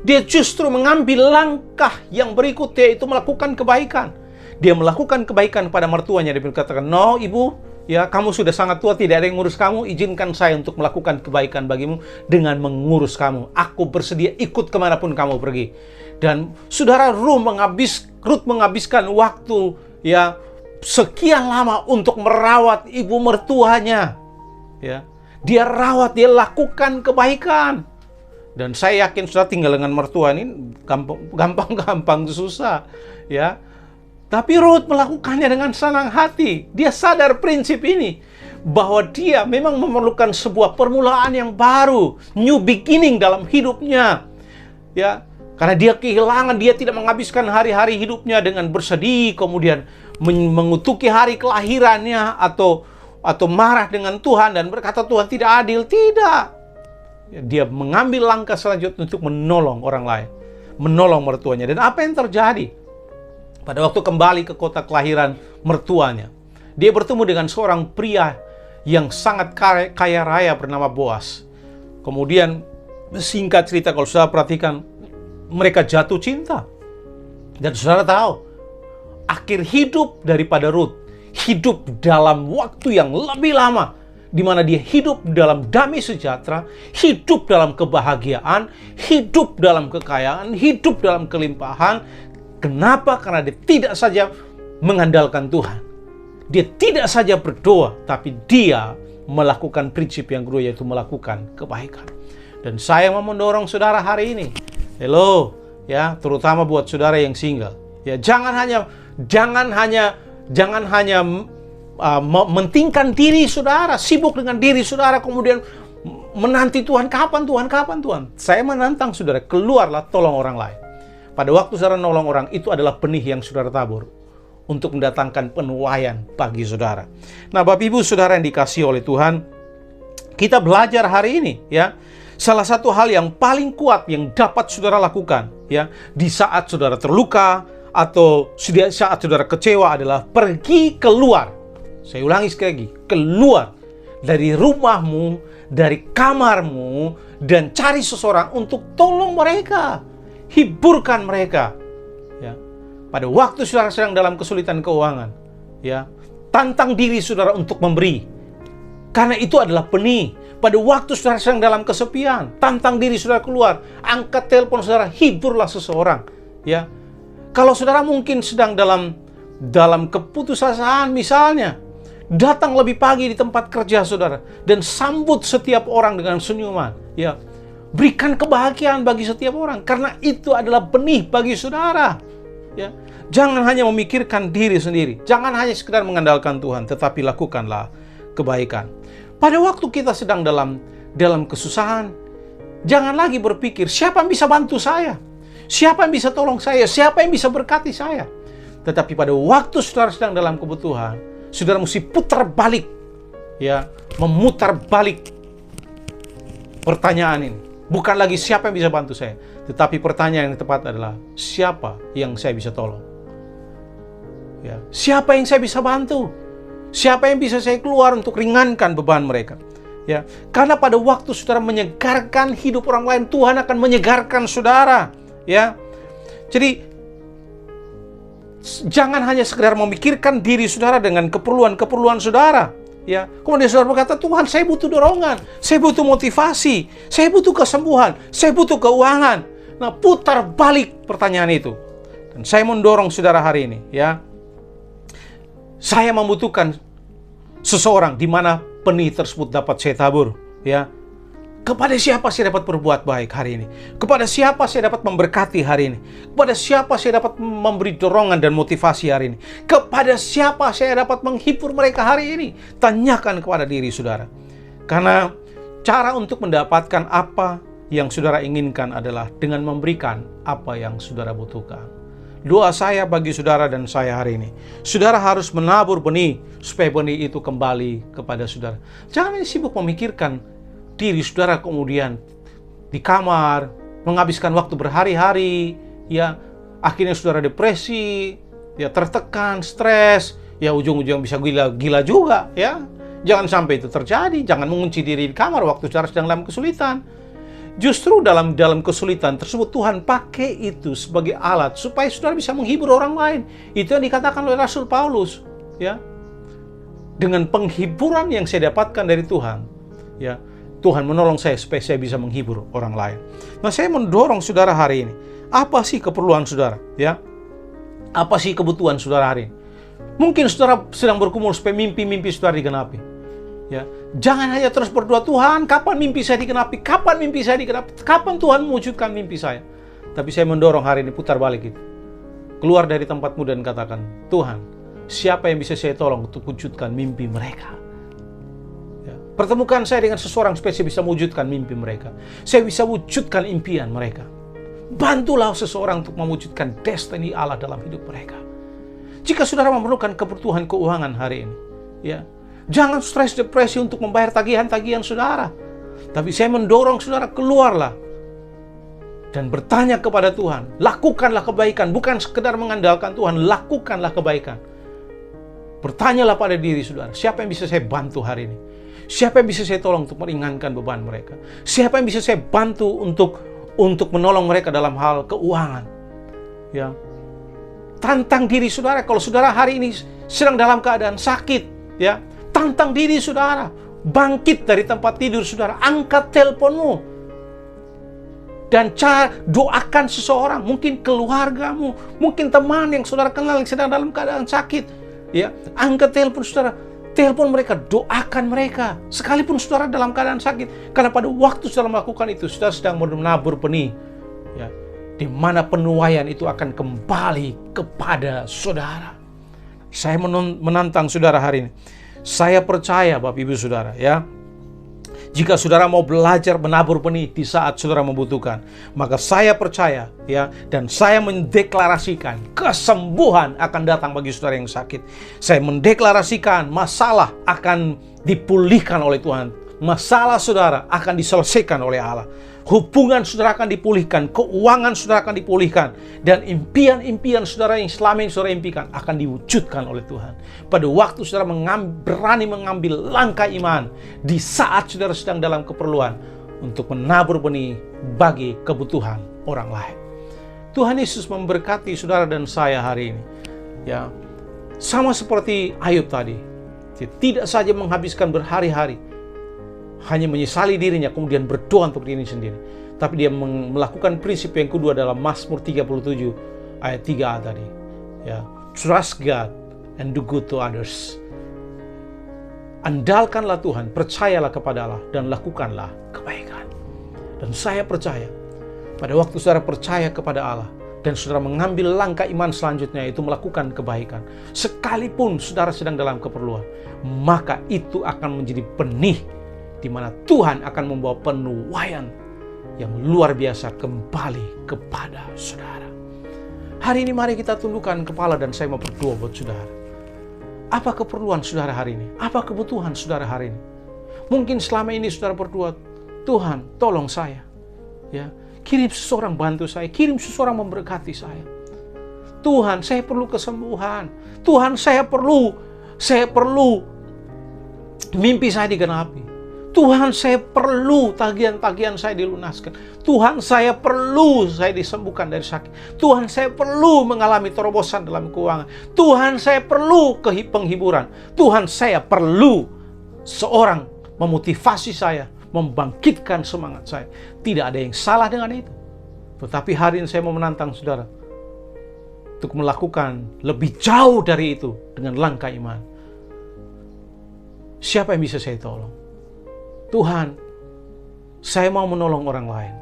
Dia justru mengambil langkah yang berikut, yaitu melakukan kebaikan. Dia melakukan kebaikan pada mertuanya. Dia berkata, "No, ibu, ya, kamu sudah sangat tua, tidak ada yang ngurus kamu. Izinkan saya untuk melakukan kebaikan bagimu dengan mengurus kamu. Aku bersedia ikut kemanapun kamu pergi." Dan saudara, Ruth menghabiskan waktu, ya, sekian lama untuk merawat ibu mertuanya. Ya, dia rawat, dia lakukan kebaikan. Dan saya yakin sudah tinggal dengan mertua ini gampang susah, ya. Tapi Ruth melakukannya dengan senang hati. Dia sadar prinsip ini, bahwa dia memang memerlukan sebuah permulaan yang baru, new beginning dalam hidupnya. Ya, karena dia kehilangan, dia tidak menghabiskan hari-hari hidupnya dengan bersedih, kemudian mengutuki hari kelahirannya, atau marah dengan Tuhan dan berkata Tuhan tidak adil. Tidak. Ya, dia mengambil langkah selanjutnya untuk menolong orang lain, menolong mertuanya. Dan apa yang terjadi? Pada waktu kembali ke kota kelahiran mertuanya, dia bertemu dengan seorang pria yang sangat kaya raya bernama Boas. Kemudian, singkat cerita, kalau saudara perhatikan, mereka jatuh cinta. Dan saudara tahu, akhir hidup daripada Ruth, hidup dalam waktu yang lebih lama, di mana dia hidup dalam damai sejahtera, hidup dalam kebahagiaan, hidup dalam kekayaan, hidup dalam kelimpahan. Kenapa? Karena dia tidak saja mengandalkan Tuhan. Dia tidak saja berdoa, tapi dia melakukan prinsip yang kedua, yaitu melakukan kebaikan. Dan saya mau mendorong saudara hari ini, hello, ya, terutama buat saudara yang single. Ya, jangan hanya mementingkan diri saudara, sibuk dengan diri saudara, kemudian menanti Tuhan, kapan Tuhan. Saya menantang saudara, keluarlah, tolong orang lain. Pada waktu saudara nolong orang, itu adalah benih yang saudara tabur untuk mendatangkan penuaian bagi saudara. Nah, Bapak Ibu saudara yang dikasihi oleh Tuhan, kita belajar hari ini, ya, salah satu hal yang paling kuat yang dapat saudara lakukan, ya, di saat saudara terluka atau saat saudara kecewa adalah pergi keluar. Saya ulangi sekali lagi, keluar dari rumahmu, dari kamarmu, dan cari seseorang untuk tolong mereka. Hiburkan mereka, ya. pada waktu saudara sedang dalam kesulitan keuangan, ya, tantang diri saudara untuk memberi. Karena itu adalah benih. Pada waktu saudara sedang dalam kesepian, tantang diri saudara keluar, angkat telepon saudara, hiburlah seseorang, ya. Kalau saudara mungkin sedang dalam keputusasaan misalnya, datang lebih pagi di tempat kerja saudara dan sambut setiap orang dengan senyuman, ya. Berikan kebahagiaan bagi setiap orang karena itu adalah benih bagi saudara, ya. Jangan hanya memikirkan diri sendiri, jangan hanya sekedar mengandalkan Tuhan, tetapi lakukanlah kebaikan. Pada waktu kita sedang dalam kesusahan, jangan lagi berpikir siapa yang bisa bantu saya, siapa yang bisa tolong saya, siapa yang bisa berkati saya. Tetapi pada waktu saudara sedang dalam kebutuhan, saudara mesti putar balik, ya, memutar balik pertanyaan ini. Bukan lagi siapa yang bisa bantu saya, tetapi pertanyaan yang tepat adalah siapa yang saya bisa tolong. Ya, siapa yang saya bisa bantu? Siapa yang bisa saya keluar untuk ringankan beban mereka? Ya, karena pada waktu saudara menyegarkan hidup orang lain, Tuhan akan menyegarkan saudara. Ya, jadi jangan hanya sekedar memikirkan diri saudara dengan keperluan saudara. Ya, kemudian saudara berkata, Tuhan, saya butuh dorongan, saya butuh motivasi, saya butuh kesembuhan, saya butuh keuangan. Nah, putar balik pertanyaan itu. Dan saya mendorong saudara hari ini, ya. Saya membutuhkan seseorang di mana benih tersebut dapat saya tabur, ya. Kepada siapa saya dapat berbuat baik hari ini? Kepada siapa saya dapat memberkati hari ini? Kepada siapa saya dapat memberi dorongan dan motivasi hari ini? Kepada siapa saya dapat menghibur mereka hari ini? Tanyakan kepada diri saudara. Karena cara untuk mendapatkan apa yang saudara inginkan adalah dengan memberikan apa yang saudara butuhkan. Doa saya bagi saudara dan saya hari ini, saudara harus menabur benih supaya benih itu kembali kepada saudara. Jangan sibuk memikirkan diri saudara kemudian di kamar, menghabiskan waktu berhari-hari, ya, akhirnya saudara depresi, ya, tertekan, stres, ya, ujung-ujung bisa gila juga, ya. Jangan sampai itu terjadi, jangan mengunci diri di kamar waktu saudara sedang dalam kesulitan. Justru dalam kesulitan tersebut Tuhan pakai itu sebagai alat supaya saudara bisa menghibur orang lain. Itu yang dikatakan oleh Rasul Paulus, ya. Dengan penghiburan yang saya dapatkan dari Tuhan, ya, Tuhan menolong saya supaya saya bisa menghibur orang lain. Nah, saya mendorong saudara hari ini. Apa sih keperluan saudara? Ya, apa sih kebutuhan saudara hari ini? Mungkin saudara sedang bergumul supaya mimpi-mimpi saudara digenapi. Ya, jangan hanya terus berdoa, Tuhan, kapan mimpi saya digenapi? Kapan mimpi saya digenapi? Kapan Tuhan mewujudkan mimpi saya? Tapi saya mendorong hari ini putar balik itu. Keluar dari tempatmu dan katakan, Tuhan, siapa yang bisa saya tolong untuk wujudkan mimpi mereka? Pertemukan saya dengan seseorang supaya saya bisa mewujudkan mimpi mereka. Saya bisa wujudkan impian mereka. Bantulah seseorang untuk mewujudkan destiny Allah dalam hidup mereka. Jika saudara memerlukan kebutuhan keuangan hari ini, ya, jangan stres depresi untuk membayar tagihan-tagihan saudara. Tapi saya mendorong saudara keluarlah dan bertanya kepada Tuhan. Lakukanlah kebaikan, bukan sekedar mengandalkan Tuhan, lakukanlah kebaikan. Bertanyalah pada diri saudara, siapa yang bisa saya bantu hari ini? Siapa yang bisa saya tolong untuk meringankan beban mereka? Siapa yang bisa saya bantu untuk menolong mereka dalam hal keuangan? Ya. Tantang diri saudara, kalau saudara hari ini sedang dalam keadaan sakit, ya, tantang diri saudara, bangkit dari tempat tidur saudara, angkat teleponmu dan doakan seseorang, mungkin keluargamu, mungkin teman yang saudara kenal yang sedang dalam keadaan sakit, ya, angkat telepon saudara. Telepon mereka, doakan mereka. Sekalipun saudara dalam keadaan sakit. Karena pada waktu saudara melakukan itu, saudara sedang menabur benih. Ya, di mana penuaian itu akan kembali kepada saudara. Saya menantang saudara hari ini. Saya percaya Bapak Ibu Saudara, ya. Jika saudara mau belajar menabur benih di saat saudara membutuhkan, maka saya percaya, ya, dan saya mendeklarasikan kesembuhan akan datang bagi saudara yang sakit. Saya mendeklarasikan masalah akan dipulihkan oleh Tuhan. Masalah saudara akan diselesaikan oleh Allah. Hubungan saudara akan dipulihkan, keuangan saudara akan dipulihkan, dan impian-impian saudara yang selama ini saudara impikan akan diwujudkan oleh Tuhan. Pada waktu saudara berani mengambil langkah iman di saat saudara sedang dalam keperluan untuk menabur benih bagi kebutuhan orang lain. Tuhan Yesus memberkati saudara dan saya hari ini. Ya, sama seperti Ayub tadi, dia tidak saja menghabiskan berhari-hari hanya menyesali dirinya kemudian berdoa untuk diri sendiri, tapi dia melakukan prinsip yang kedua dalam Mazmur 37 ayat 3a tadi. Ya, trust God and do good to others. Andalkanlah Tuhan, percayalah kepada Allah, dan lakukanlah kebaikan. Dan saya percaya, pada waktu saudara percaya kepada Allah, dan saudara mengambil langkah iman selanjutnya, itu melakukan kebaikan, sekalipun saudara sedang dalam keperluan, maka itu akan menjadi benih, di mana Tuhan akan membawa penuaian yang luar biasa kembali kepada saudara. Hari ini mari kita tundukkan kepala dan saya mau berdoa buat saudara. Apa keperluan saudara hari ini? Apa kebutuhan saudara hari ini? Mungkin selama ini saudara berdoa, Tuhan tolong saya. Ya, kirim seseorang bantu saya, kirim seseorang memberkati saya. Tuhan, saya perlu kesembuhan. Tuhan, saya perlu mimpi saya digenapi. Tuhan, saya perlu tagihan-tagihan saya dilunaskan. Tuhan, saya perlu saya disembuhkan dari sakit. Tuhan, saya perlu mengalami terobosan dalam keuangan. Tuhan, saya perlu penghiburan. Tuhan, saya perlu seorang memotivasi saya, membangkitkan semangat saya. Tidak ada yang salah dengan itu. Tetapi hari ini saya mau menantang saudara untuk melakukan lebih jauh dari itu dengan langkah iman. Siapa yang bisa saya tolong? Tuhan, saya mau menolong orang lain.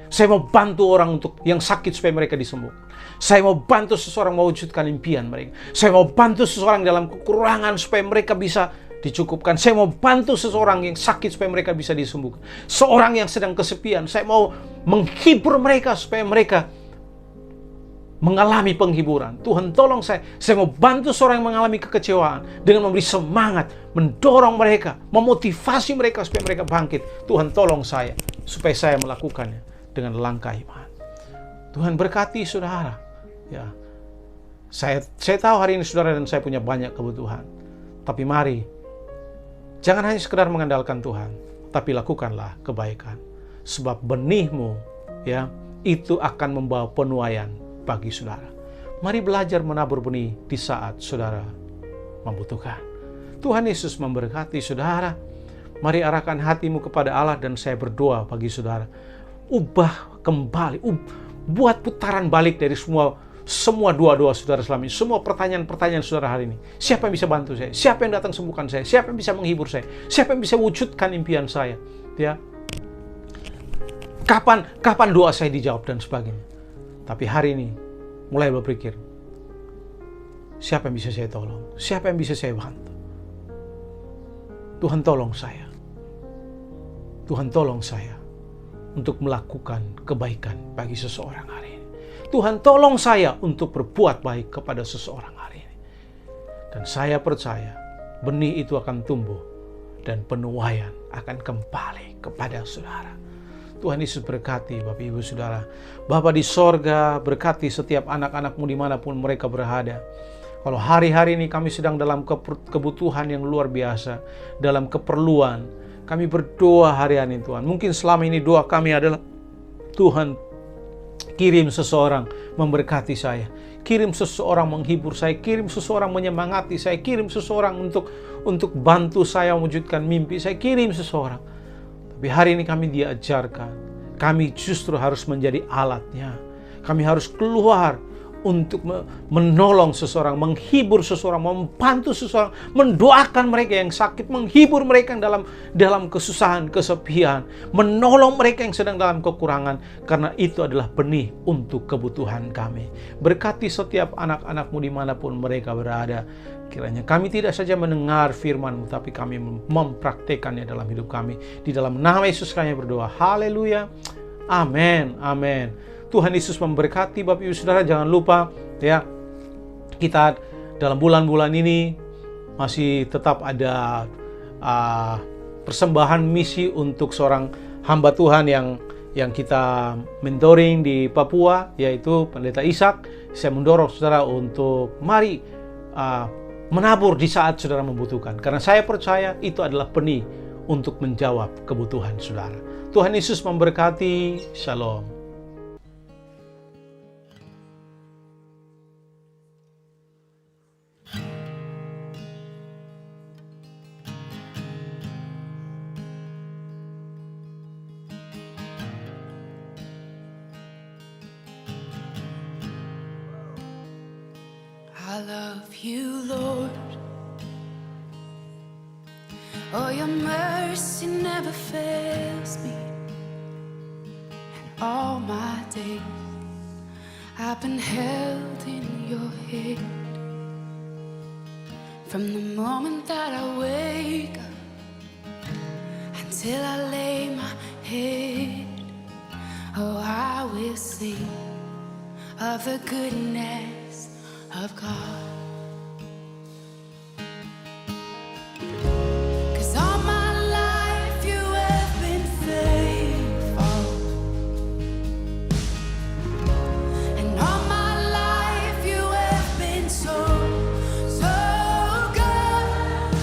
Saya mau bantu orang untuk yang sakit supaya mereka disembuhkan. Saya mau bantu seseorang mewujudkan impian mereka. Saya mau bantu seseorang dalam kekurangan supaya mereka bisa dicukupkan. Saya mau bantu seseorang yang sakit supaya mereka bisa disembuhkan. Seorang yang sedang kesepian, saya mau menghibur mereka supaya mereka mengalami penghiburan. Tuhan, tolong saya mau bantu seorang yang mengalami kekecewaan dengan memberi semangat, mendorong mereka, memotivasi mereka supaya mereka bangkit. Tuhan, tolong saya supaya saya melakukannya dengan langkah iman. Tuhan berkati saudara. Ya, saya tahu hari ini saudara dan saya punya banyak kebutuhan. Tapi mari, jangan hanya sekedar mengandalkan Tuhan, tapi lakukanlah kebaikan. Sebab benihmu, ya, itu akan membawa penuaian bagi saudara. Mari belajar menabur benih di saat saudara membutuhkan. Tuhan Yesus memberkati saudara. Mari arahkan hatimu kepada Allah dan saya berdoa bagi saudara. Ubah kembali, buat putaran balik dari semua doa-doa saudara selama ini, semua pertanyaan-pertanyaan saudara hari ini. Siapa yang bisa bantu saya? Siapa yang datang sembuhkan saya? Siapa yang bisa menghibur saya? Siapa yang bisa wujudkan impian saya? Ya. Kapan doa saya dijawab dan sebagainya. Tapi hari ini mulai berpikir, siapa yang bisa saya tolong? Siapa yang bisa saya bantu? Tuhan tolong saya. Tuhan tolong saya untuk melakukan kebaikan bagi seseorang hari ini. Tuhan tolong saya untuk berbuat baik kepada seseorang hari ini. Dan saya percaya benih itu akan tumbuh dan penuaian akan kembali kepada saudara. Tuhan Yesus berkati Bapak Ibu Saudara. Bapa di sorga berkati setiap anak-anakmu dimanapun mereka berada. Kalau hari-hari ini kami sedang dalam kebutuhan yang luar biasa, dalam keperluan, kami berdoa hari ini Tuhan. Mungkin selama ini doa kami adalah, Tuhan kirim seseorang memberkati saya, kirim seseorang menghibur saya, kirim seseorang menyemangati saya, kirim seseorang untuk bantu saya mewujudkan mimpi saya, kirim seseorang. Tapi hari ini kami diajarkan, kami justru harus menjadi alatnya. Kami harus keluar untuk menolong seseorang, menghibur seseorang, membantu seseorang, mendoakan mereka yang sakit, menghibur mereka yang dalam kesusahan, kesepian, menolong mereka yang sedang dalam kekurangan, karena itu adalah benih untuk kebutuhan kami. Berkati setiap anak-anakmu dimanapun mereka berada. Kiranya kami tidak saja mendengar firman-Mu, tapi kami mempraktekannya dalam hidup kami. Di dalam nama Yesus kami berdoa. Haleluya. Amin. Amin. Tuhan Yesus memberkati Bapak Ibu Saudara. Jangan lupa ya, kita dalam bulan-bulan ini masih tetap ada persembahan misi untuk seorang hamba Tuhan yang kita mentoring di Papua, yaitu Pendeta Ishak. Saya mendorong saudara untuk mari menabur di saat saudara membutuhkan. Karena saya percaya itu adalah benih untuk menjawab kebutuhan saudara. Tuhan Yesus memberkati. Shalom. I love you, Lord. Oh, your mercy never fails me. And all my days I've been held in your hand. From the moment that I wake up until I lay my head, oh, I will sing of the goodness of God. 'Cause all my life you have been faithful, and all my life you have been so, so good.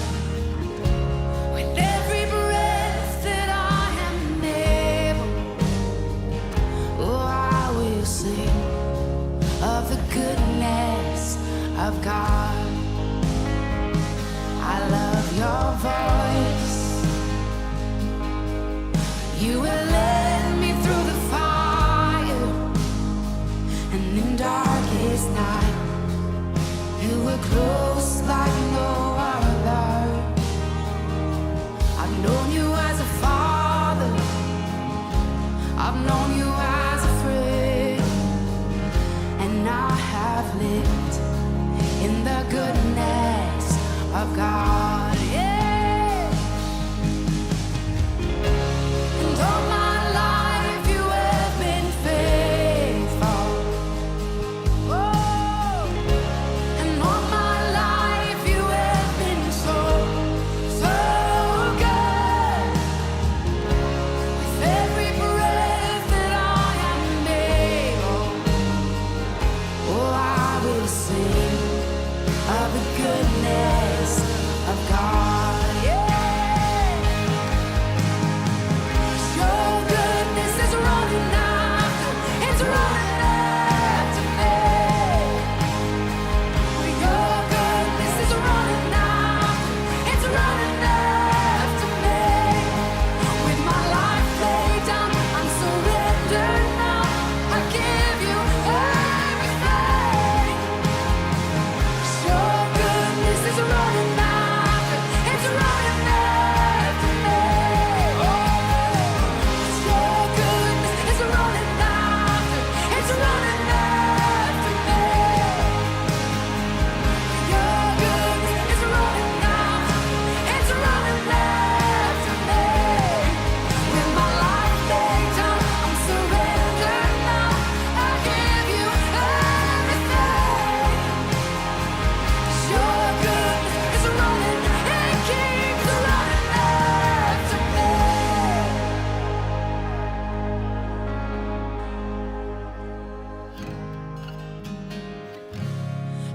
With every breath that I am able, oh, I will sing of the goodness of God. I love your voice. You will lead me through the fire, and in darkest night you were close like no other. I've known you as a father, I've known you as a friend, and I have lived in the goodness of God. Yeah. And all my life you have been faithful. Oh. And all my life you have been so, so good. With every breath that I am able, oh, I will sing of the goodness of God. Yeah. Your goodness is running after, it's running after me. Your goodness is running after, it's running after me. With my life laid down, I'm surrendered now. I give you everything. Your goodness is running after, it's running after me. Your goodness is running after, it's running after me. Your goodness is running after, it's running after me. With my life laid down, I'm surrendered now. I give you everything. Your goodness is running, it keeps running after me.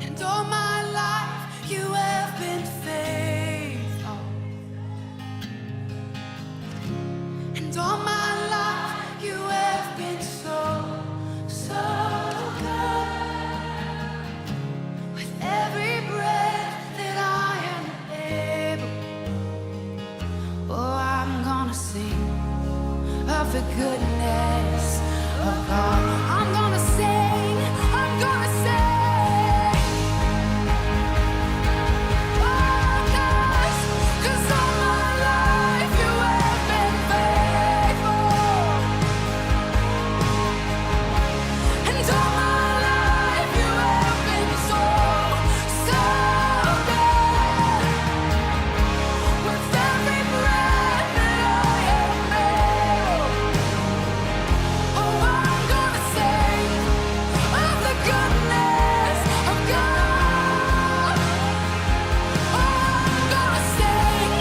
And all my life you have been faithful. And all my life you have been so, so good. With every breath that I am able, oh, I'm gonna sing of the goodness of God. I'm gonna sing, I'm gonna sing. Oh, 'cause all my life you have been faithful. And all my life you have been so, so good. With every breath that I am able, oh, I'm gonna sing of the goodness of God. Oh, I'm gonna sing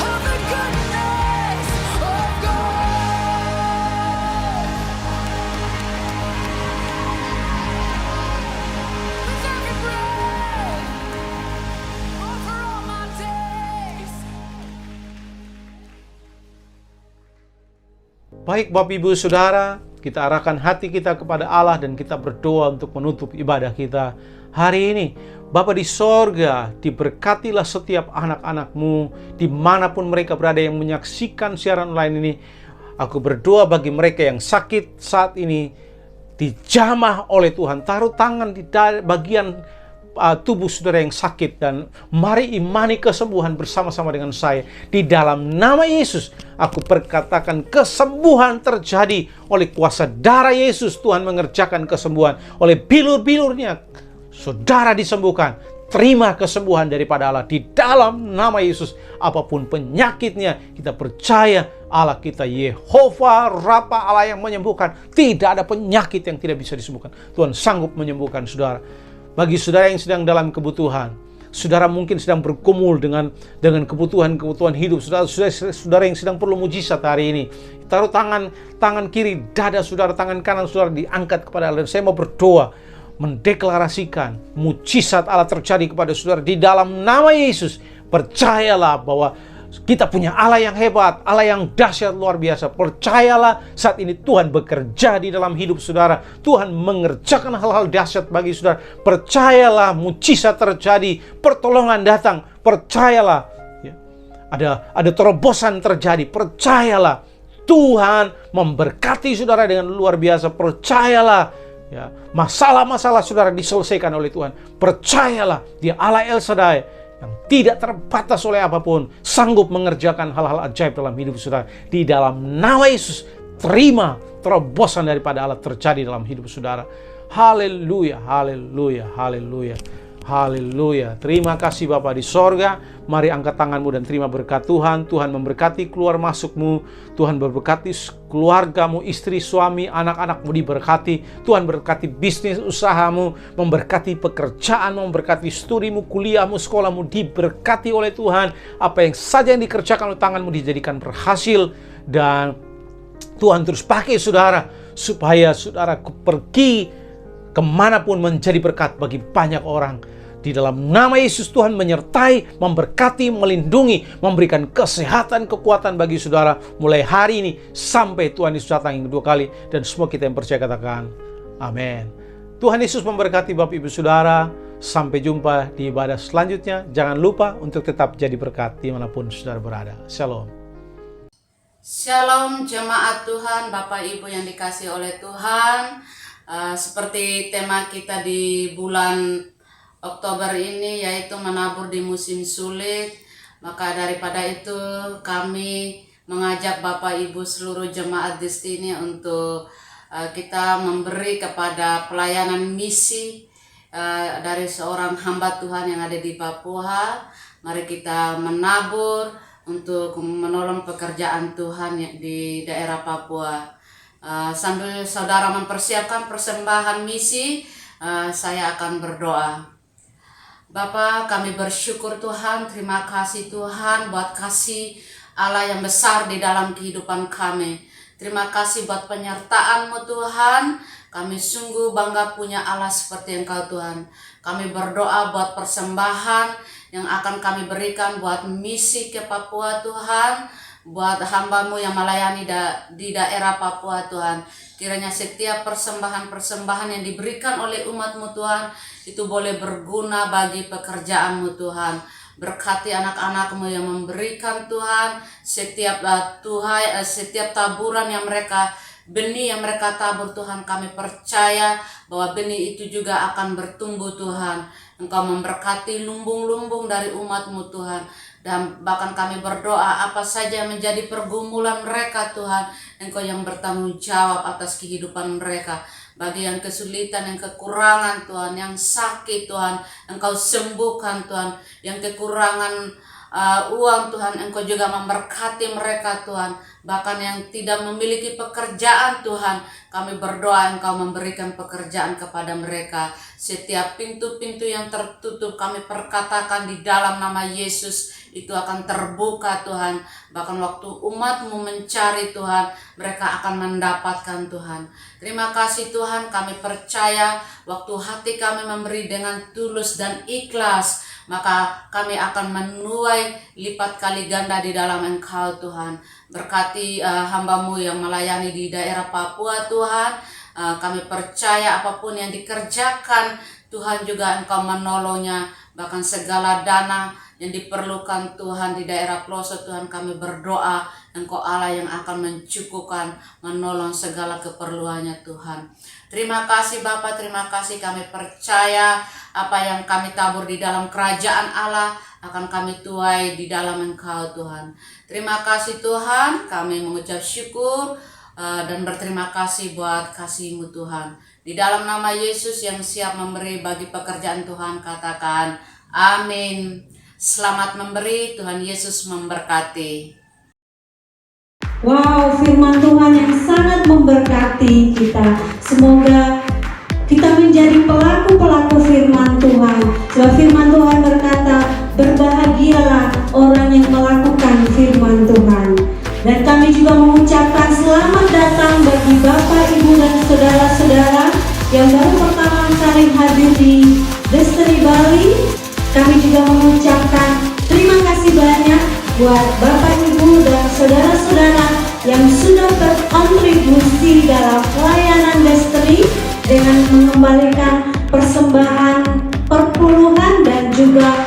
of the goodness of God. With every breath, oh, for all my days. Baik Bapak Ibu Saudara, kita arahkan hati kita kepada Allah dan kita berdoa untuk menutup ibadah kita hari ini. Bapa di sorga, diberkatilah setiap anak-anak-Mu dimanapun mereka berada yang menyaksikan siaran online ini. Aku berdoa bagi mereka yang sakit saat ini, dijamah oleh Tuhan. Taruh tangan di bagian tubuh saudara yang sakit, dan mari imani kesembuhan bersama-sama dengan saya. Di dalam nama Yesus, aku perkatakan kesembuhan terjadi oleh kuasa darah Yesus. Tuhan mengerjakan kesembuhan oleh bilur-bilurnya. Saudara disembuhkan. Terima kesembuhan daripada Allah di dalam nama Yesus. Apapun penyakitnya, kita percaya Allah kita Yehova Rafa, Allah yang menyembuhkan. Tidak ada penyakit yang tidak bisa disembuhkan. Tuhan sanggup menyembuhkan saudara. Bagi saudara yang sedang dalam kebutuhan, saudara mungkin sedang bergumul dengan kebutuhan hidup, saudara yang sedang perlu mujizat hari ini, taruh tangan kiri dada saudara, tangan kanan saudara diangkat kepada Allah. Dan saya mau berdoa, mendeklarasikan mujizat Allah terjadi kepada saudara di dalam nama Yesus. Percayalah bahwa kita punya Allah yang hebat, Allah yang dahsyat luar biasa. Percayalah saat ini Tuhan bekerja di dalam hidup saudara. Tuhan mengerjakan hal-hal dahsyat bagi saudara. Percayalah mujizat terjadi, pertolongan datang. Percayalah ya, ada terobosan terjadi. Percayalah Tuhan memberkati saudara dengan luar biasa. Percayalah ya, masalah-masalah saudara diselesaikan oleh Tuhan. Percayalah, Dia Allah El Shaddai yang tidak terbatas oleh apapun, sanggup mengerjakan hal-hal ajaib dalam hidup saudara. Di dalam nama Yesus, terima terobosan daripada Allah terjadi dalam hidup saudara. Haleluya, haleluya, haleluya, haleluya. Terima kasih Bapa di sorga. Mari angkat tanganmu dan terima berkat Tuhan. Tuhan memberkati keluar masukmu. Tuhan memberkati keluargamu, istri, suami, anak-anakmu diberkati. Tuhan berkati bisnis usahamu, memberkati pekerjaanmu, memberkati studimu, kuliahmu, sekolahmu diberkati oleh Tuhan. Apa yang saja yang dikerjakan oleh tanganmu dijadikan berhasil. Dan Tuhan terus pakai saudara supaya saudara pergi kemanapun menjadi berkat bagi banyak orang. Di dalam nama Yesus, Tuhan menyertai, memberkati, melindungi, memberikan kesehatan, kekuatan bagi saudara mulai hari ini sampai Tuhan Yesus datang yang kedua kali. Dan semua kita yang percaya katakan amin. Tuhan Yesus memberkati Bapak Ibu Saudara. Sampai jumpa di ibadah selanjutnya. Jangan lupa untuk tetap jadi berkat dimanapun saudara berada. Shalom. Shalom jemaat Tuhan, Bapak Ibu yang dikasihi oleh Tuhan. Seperti tema kita di bulan Oktober ini, yaitu menabur di musim sulit. Maka daripada itu kami mengajak Bapak Ibu seluruh jemaat di sini untuk kita memberi kepada pelayanan misi dari seorang hamba Tuhan yang ada di Papua. Mari kita menabur untuk menolong pekerjaan Tuhan di daerah Papua. Sambil saudara mempersiapkan persembahan misi, saya akan berdoa. Bapa, kami bersyukur Tuhan, terima kasih Tuhan buat kasih Allah yang besar di dalam kehidupan kami. Terima kasih buat penyertaan-Mu Tuhan. Kami sungguh bangga punya Allah seperti Engkau Tuhan. Kami berdoa buat persembahan yang akan kami berikan buat misi ke Papua Tuhan. Buat hamba-Mu yang melayani di daerah Papua Tuhan. Kiranya setiap persembahan-persembahan yang diberikan oleh umat-Mu Tuhan, itu boleh berguna bagi pekerjaan-Mu Tuhan. Berkati anak-anak-Mu yang memberikan Tuhan, setiap taburan yang mereka, benih yang mereka tabur Tuhan, kami percaya bahwa benih itu juga akan bertumbuh Tuhan. Engkau memberkati lumbung-lumbung dari umat-Mu Tuhan. Dan bahkan kami berdoa apa saja yang menjadi pergumulan mereka Tuhan, Engkau yang bertanggung jawab atas kehidupan mereka. Bagi yang kesulitan, yang kekurangan Tuhan, yang sakit Tuhan, Engkau sembuhkan Tuhan. Yang kekurangan uang Tuhan, Engkau juga memberkati mereka Tuhan. Bahkan yang tidak memiliki pekerjaan Tuhan, kami berdoa Engkau memberikan pekerjaan kepada mereka. Setiap pintu-pintu yang tertutup kami perkatakan di dalam nama Yesus itu akan terbuka Tuhan. Bahkan waktu umat-Mu mencari Tuhan, mereka akan mendapatkan Tuhan. Terima kasih Tuhan, kami percaya waktu hati kami memberi dengan tulus dan ikhlas, maka kami akan menuai lipat kali ganda di dalam Engkau Tuhan. Berkati hamba-Mu yang melayani di daerah Papua Tuhan. Kami percaya apapun yang dikerjakan Tuhan juga Engkau menolongnya. Bahkan segala dana yang diperlukan Tuhan di daerah pelosok Tuhan, kami berdoa Engkau Allah yang akan mencukupkan, menolong segala keperluannya Tuhan. Terima kasih Bapa, terima kasih, kami percaya apa yang kami tabur di dalam kerajaan Allah akan kami tuai di dalam Engkau Tuhan. Terima kasih Tuhan, kami mengucap syukur dan berterima kasih buat kasih-Mu Tuhan. Di dalam nama Yesus yang siap memberi bagi pekerjaan Tuhan, katakan amin. Selamat memberi, Tuhan Yesus memberkati. Wow, firman Tuhan yang sangat memberkati kita. Semoga kita menjadi pelaku-pelaku firman Tuhan. Sebab firman Tuhan berkata, berbahagialah orang yang melakukan firman Tuhan. Dan kami juga mengucapkan selamat datang bagi Bapak, Ibu, dan saudara-saudara yang baru pertama kali hadir di Destiny Bali. Kami juga mengucapkan terima kasih banyak buat Bapak, Ibu, dan saudara-saudara yang sudah berkontribusi dalam pelayanan Destiny dengan mengembalikan persembahan perpuluhan dan juga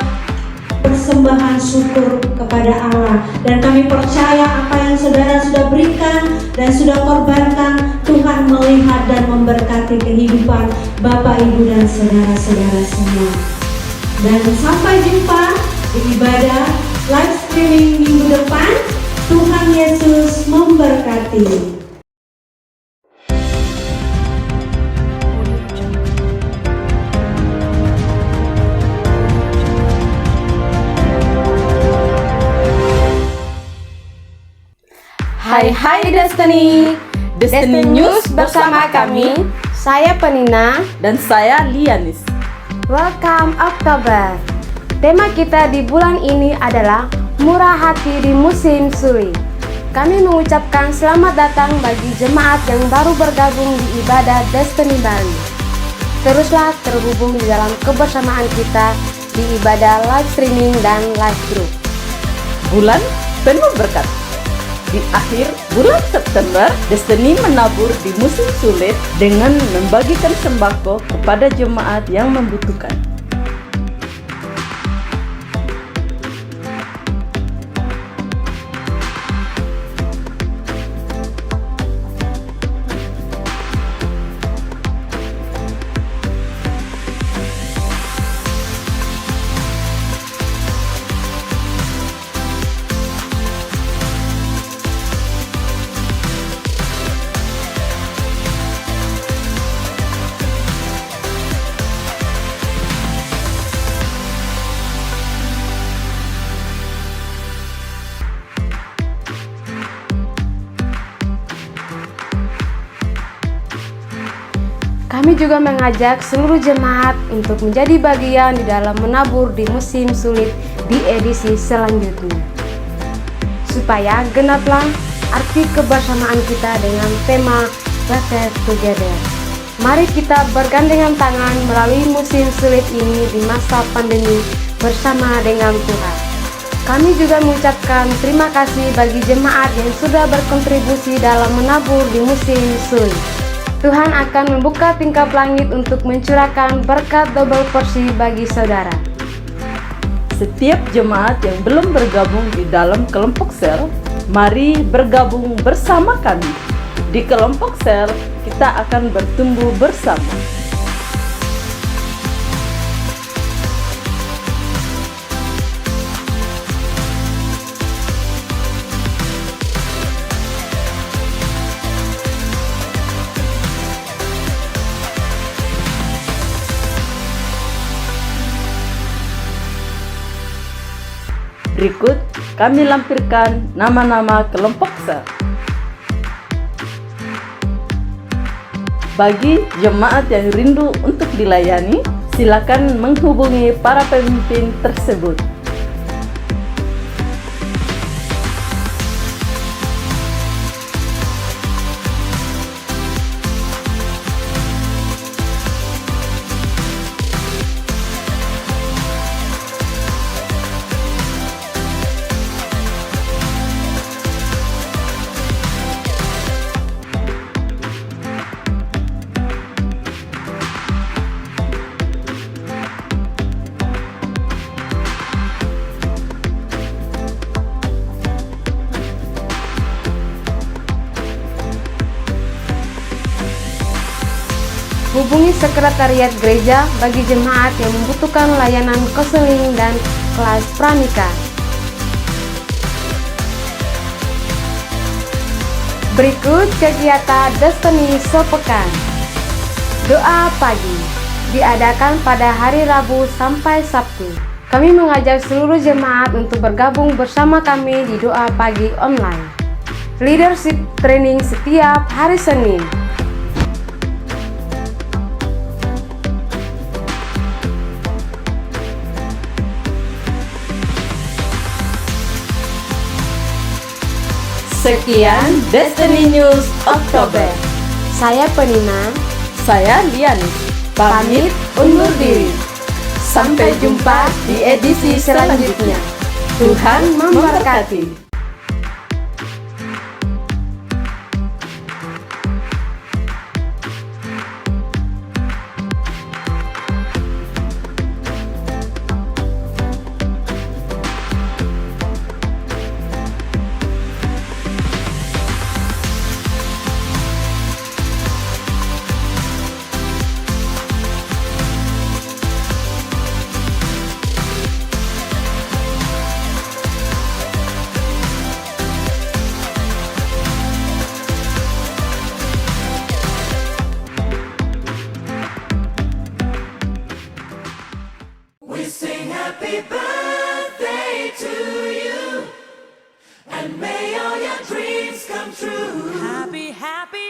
persembahan syukur kepada Allah. Dan kami percaya apa yang saudara sudah berikan dan sudah korbankan, Tuhan melihat dan memberkati kehidupan Bapak, Ibu, dan saudara-saudara semua. Dan sampai jumpa di ibadah live streaming minggu depan. Tuhan Yesus memberkati. Hai Destiny, Destiny News bersama kami. Saya Penina dan saya Lianis. Welcome Oktober. Tema kita di bulan ini adalah murah hati di musim sulit. Kami mengucapkan selamat datang bagi jemaat yang baru bergabung di ibadah Destiny Bali. Teruslah terhubung di dalam kebersamaan kita di ibadah live streaming dan live group. Bulan penuh berkat. Di akhir bulan September, Destiny menabur di musim sulit dengan membagikan sembako kepada jemaat yang membutuhkan. Kami juga mengajak seluruh jemaat untuk menjadi bagian di dalam menabur di musim sulit di edisi selanjutnya. Supaya genaplah arti kebersamaan kita dengan tema Better Together. Mari kita bergandengan tangan melalui musim sulit ini di masa pandemi bersama dengan Tuhan. Kami juga mengucapkan terima kasih bagi jemaat yang sudah berkontribusi dalam menabur di musim sulit. Tuhan akan membuka tingkap langit untuk mencurahkan berkat double porsi bagi saudara. Setiap jemaat yang belum bergabung di dalam kelompok sel, mari bergabung bersama kami. Di kelompok sel, kita akan bertumbuh bersama. Berikut kami lampirkan nama-nama kelompok sel. Bagi jemaat yang rindu untuk dilayani, silakan menghubungi para pemimpin tersebut. Hubungi sekretariat gereja bagi jemaat yang membutuhkan layanan konseling dan kelas pranikah. Berikut kegiatan Destiny sepekan. Doa pagi diadakan pada hari Rabu sampai Sabtu. Kami mengajak seluruh jemaat untuk bergabung bersama kami di doa pagi online. Leadership training setiap hari Senin. Sekian Destiny News Oktober. Saya Penina, Saya Lianis, pamit undur diri. Sampai jumpa di edisi selanjutnya. Tuhan memberkati. We sing happy birthday to you, and may all your dreams come true. Happy, happy